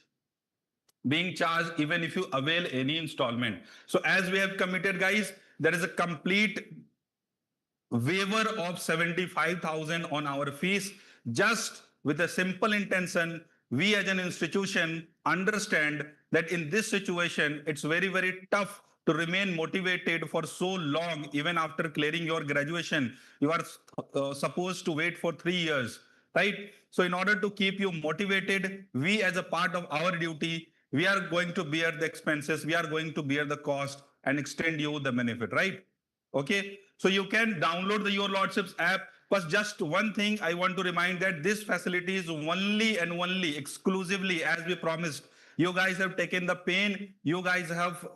being charged even if you avail any installment. So as we have committed, guys, there is a complete waiver of 75,000 on our fees, just with a simple intention. We as an institution understand that in this situation, it's very, very tough to remain motivated for so long. Even after clearing your graduation, you are supposed to wait for 3 years, right? So in order to keep you motivated, we as a part of our duty, we are going to bear the expenses, we are going to bear the cost and extend you the benefit, right? Okay, so you can download the Your Lordships app. But just one thing I want to remind, that this facility is only and only exclusively, as we promised. You guys have taken the pain. You guys have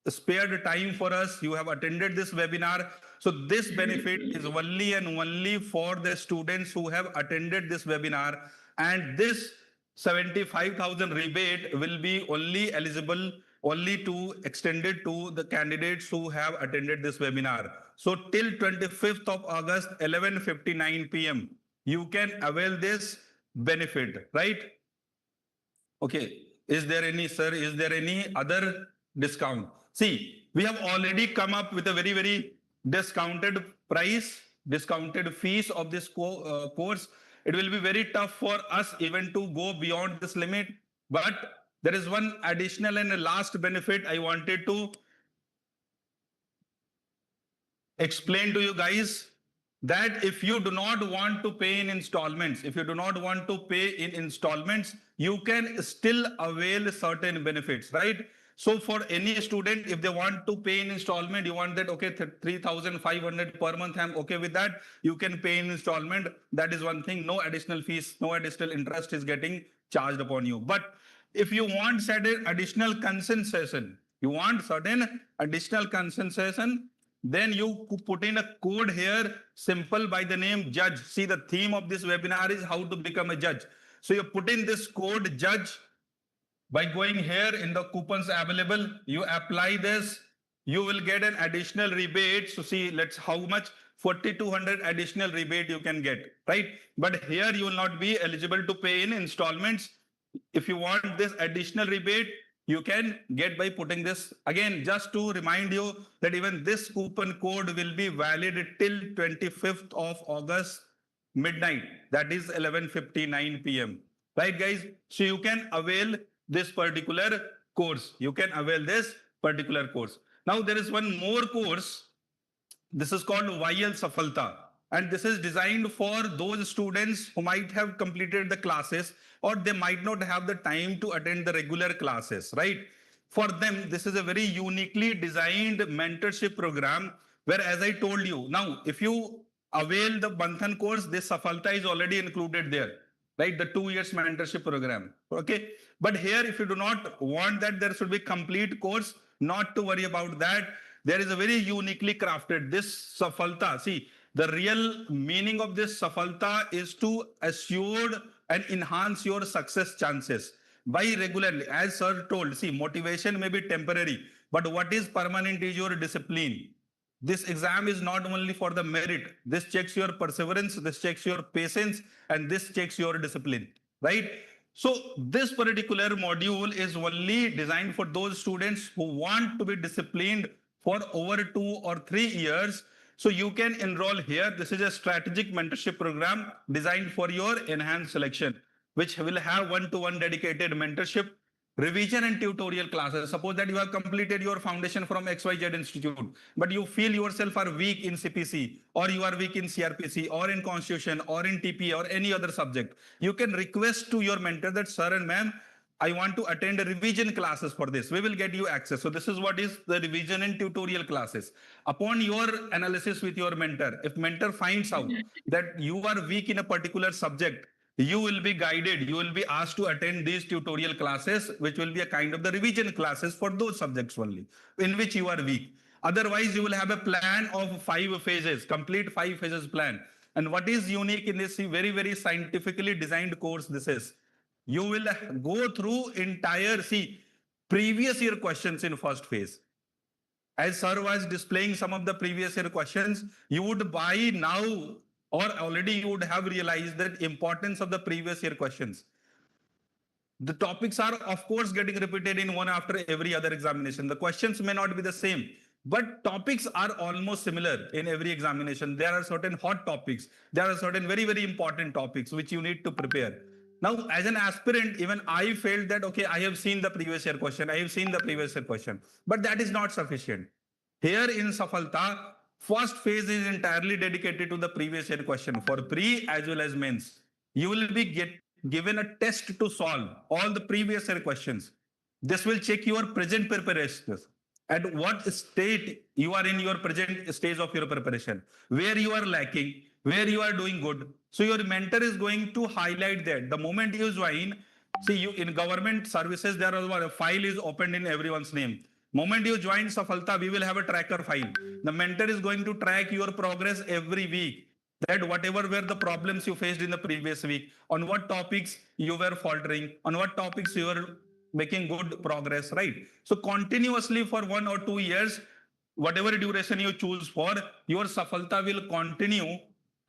spared time for us. You have attended this webinar. So this benefit is only and only for the students who have attended this webinar. And this 75,000 rebate will be only eligible, only to extended to the candidates who have attended this webinar. So till 25th of August, 11:59 p.m., you can avail this benefit, right? Okay. Is there any, sir, is there any other discount? See, we have already come up with a very, very discounted price, discounted fees of this course. It will be very tough for us even to go beyond this limit. But there is one additional and last benefit I wanted to explain to you guys, that if you do not want to pay in installments, you can still avail certain benefits, right? So for any student, if they want to pay in installment, you want that, okay, 3,500 per month, I'm okay with that. You can pay in installment. That is one thing. No additional fees, no additional interest is getting charged upon you. But if you want certain additional concession, then you put in a code here, simple, by the name judge. See, the theme of this webinar is how to become a judge. So you put in this code judge by going here in the coupons available. You apply this, you will get an additional rebate. So see, how much? 4,200 additional rebate you can get, right? But here you will not be eligible to pay in installments. If you want this additional rebate, you can get by putting this. Again, just to remind you that even this coupon code will be valid till 25th of August midnight. That is 11:59 p.m. Right, guys? So you can avail this particular course. Now there is one more course. This is called YL Safalta. And this is designed for those students who might have completed the classes, or they might not have the time to attend the regular classes, right? For them, this is a very uniquely designed mentorship program where, as I told you, now, if you avail the Banthan course, this Safalta is already included there, right? The 2 years mentorship program, okay? But here, if you do not want that, there should be complete course, not to worry about that. There is a very uniquely crafted, this Safalta. See, the real meaning of this Safalta is to assure and enhance your success chances. By regularly, as sir told, see, motivation may be temporary, but what is permanent is your discipline. This exam is not only for the merit. This checks your perseverance, this checks your patience, and this checks your discipline, right? So this particular module is only designed for those students who want to be disciplined for over 2 or 3 years. So you can enroll here. This is a strategic mentorship program designed for your enhanced selection, which will have one-to-one dedicated mentorship, revision and tutorial classes. Suppose that you have completed your foundation from XYZ Institute, but you feel yourself are weak in CPC, or you are weak in CRPC, or in Constitution, or in TPA, or any other subject. You can request to your mentor that, sir and ma'am, I want to attend revision classes for this. We will get you access. So this is what is the revision and tutorial classes. Upon your analysis with your mentor, if mentor finds out that you are weak in a particular subject, you will be guided, you will be asked to attend these tutorial classes, which will be a kind of the revision classes for those subjects only, in which you are weak. Otherwise, you will have a plan of 5 phases, complete 5 phases plan. And what is unique in this very, very scientifically designed course, this is, you will go through entire, see, previous year questions in first phase. As sir was displaying some of the previous year questions, you would by now or already you would have realized that importance of the previous year questions. The topics are of course getting repeated in one after every other examination. The questions may not be the same, but topics are almost similar in every examination. There are certain hot topics. There are certain very, very important topics which you need to prepare. Now, as an aspirant, even I felt that, okay, I have seen the previous year question. I have seen the previous year question, but that is not sufficient. Here in Safalta, first phase is entirely dedicated to the previous year question for pre as well as mains. You will be given a test to solve all the previous year questions. This will check your present preparation. At what state you are in your present stage of your preparation, where you are lacking, where you are doing good. So your mentor is going to highlight that. The moment you join, see, you in government services, there are a file is opened in everyone's name. Moment you join Safalta, we will have a tracker file. The mentor is going to track your progress every week. That whatever were the problems you faced in the previous week, on what topics you were faltering, on what topics you were making good progress, right? So continuously for 1 or 2 years, whatever duration you choose for, your Safalta will continue,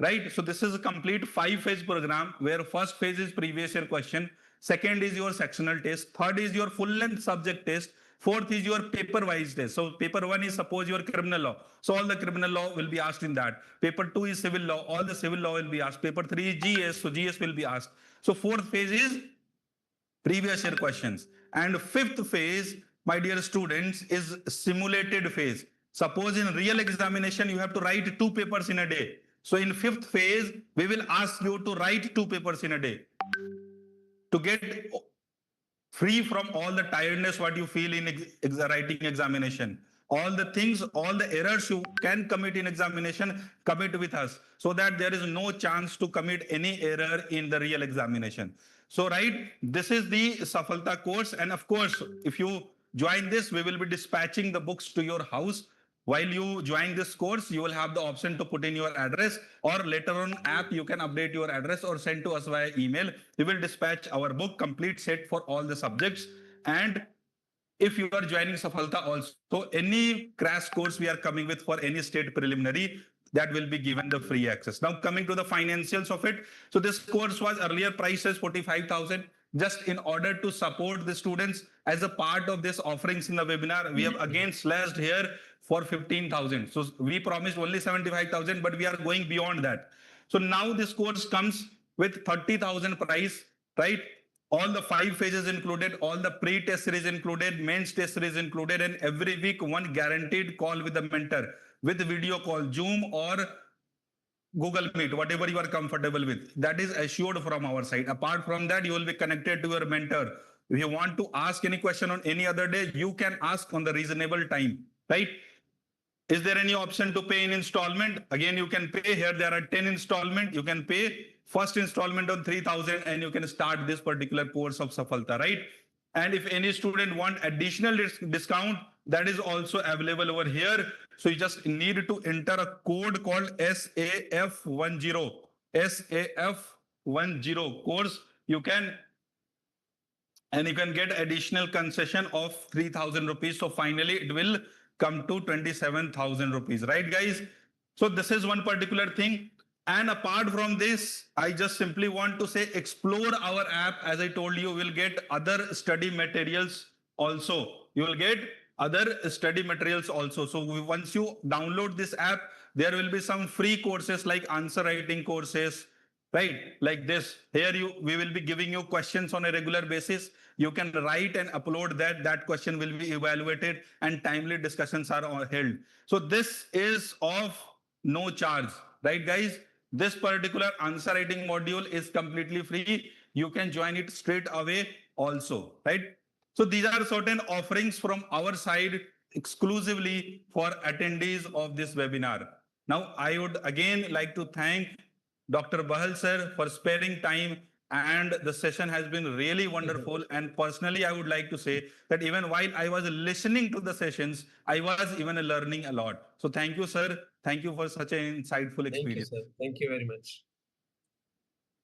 right? So this is a complete 5 phase program where first phase is previous year question, second is your sectional test, third is your full length subject test, fourth is your paper wise test. So paper 1 is suppose your criminal law. So all the criminal law will be asked in that. Paper 2 is civil law. All the civil law will be asked. Paper 3 is GS. So GS will be asked. So fourth phase is previous year questions. And fifth phase, my dear students, is simulated phase. Suppose in real examination, you have to write 2 papers in a day. So in fifth phase, we will ask you to write 2 papers in a day to get free from all the tiredness what you feel in writing examination. All the things, all the errors you can commit in examination, commit with us so that there is no chance to commit any error in the real examination. So, right, this is the Safalta course. And of course, if you join this, we will be dispatching the books to your house. While you join this course, you will have the option to put in your address, or later on app, you can update your address or send to us via email. We will dispatch our book complete set for all the subjects. And if you are joining Safalta also, any crash course we are coming with for any state preliminary, that will be given the free access. Now coming to the financials of it. So this course was earlier priced as 45,000. Just in order to support the students as a part of this offerings in the webinar, we have again slashed here for 15,000. So we promised only 75,000, but we are going beyond that. So now this course comes with 30,000 price, right? All the 5 phases included, all the pre-test series included, mains test series included, and every week one guaranteed call with the mentor with video call, Zoom or Google Meet, whatever you are comfortable with. That is assured from our side. Apart from that, you will be connected to your mentor. If you want to ask any question on any other day, you can ask on the reasonable time, right? Is there any option to pay in installment? Again, you can pay here. There are 10 installment. You can pay first installment on 3,000 and you can start this particular course of Safalta, right? And if any student want additional discount, that is also available over here. So you just need to enter a code called SAF10. SAF10 course. You can and you can get additional concession of 3,000 rupees. So finally it will come to 27,000 rupees, right guys? So this is one particular thing. And apart from this, I just simply want to say explore our app. As I told you, we'll get other study materials also. You will get other study materials also. So once you download this app, there will be some free courses like answer writing courses, right? Like this. Here we will be giving you questions on a regular basis. You can write and upload that question will be evaluated and timely discussions are held. So this is of no charge, right guys? This particular answer writing module is completely free. You can join it straight away also, right? So these are certain offerings from our side exclusively for attendees of this webinar. Now, I would again like to thank Dr. Bahal sir for sparing time, and the session has been really wonderful. And personally, I would like to say that even while I was listening to the sessions, I was even learning a lot. So thank you, sir. Thank you for such an insightful Thank you, experience. sir. Thank you very much.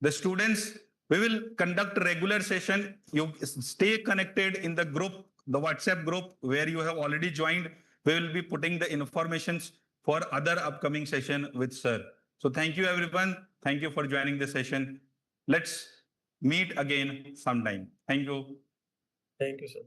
The students, we will conduct regular session. You stay connected in the group, the WhatsApp group where you have already joined. We will be putting the informations for other upcoming session with sir. So thank you everyone. Thank you for joining the session. Let's meet again sometime. Thank you. Thank you, sir.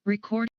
Record.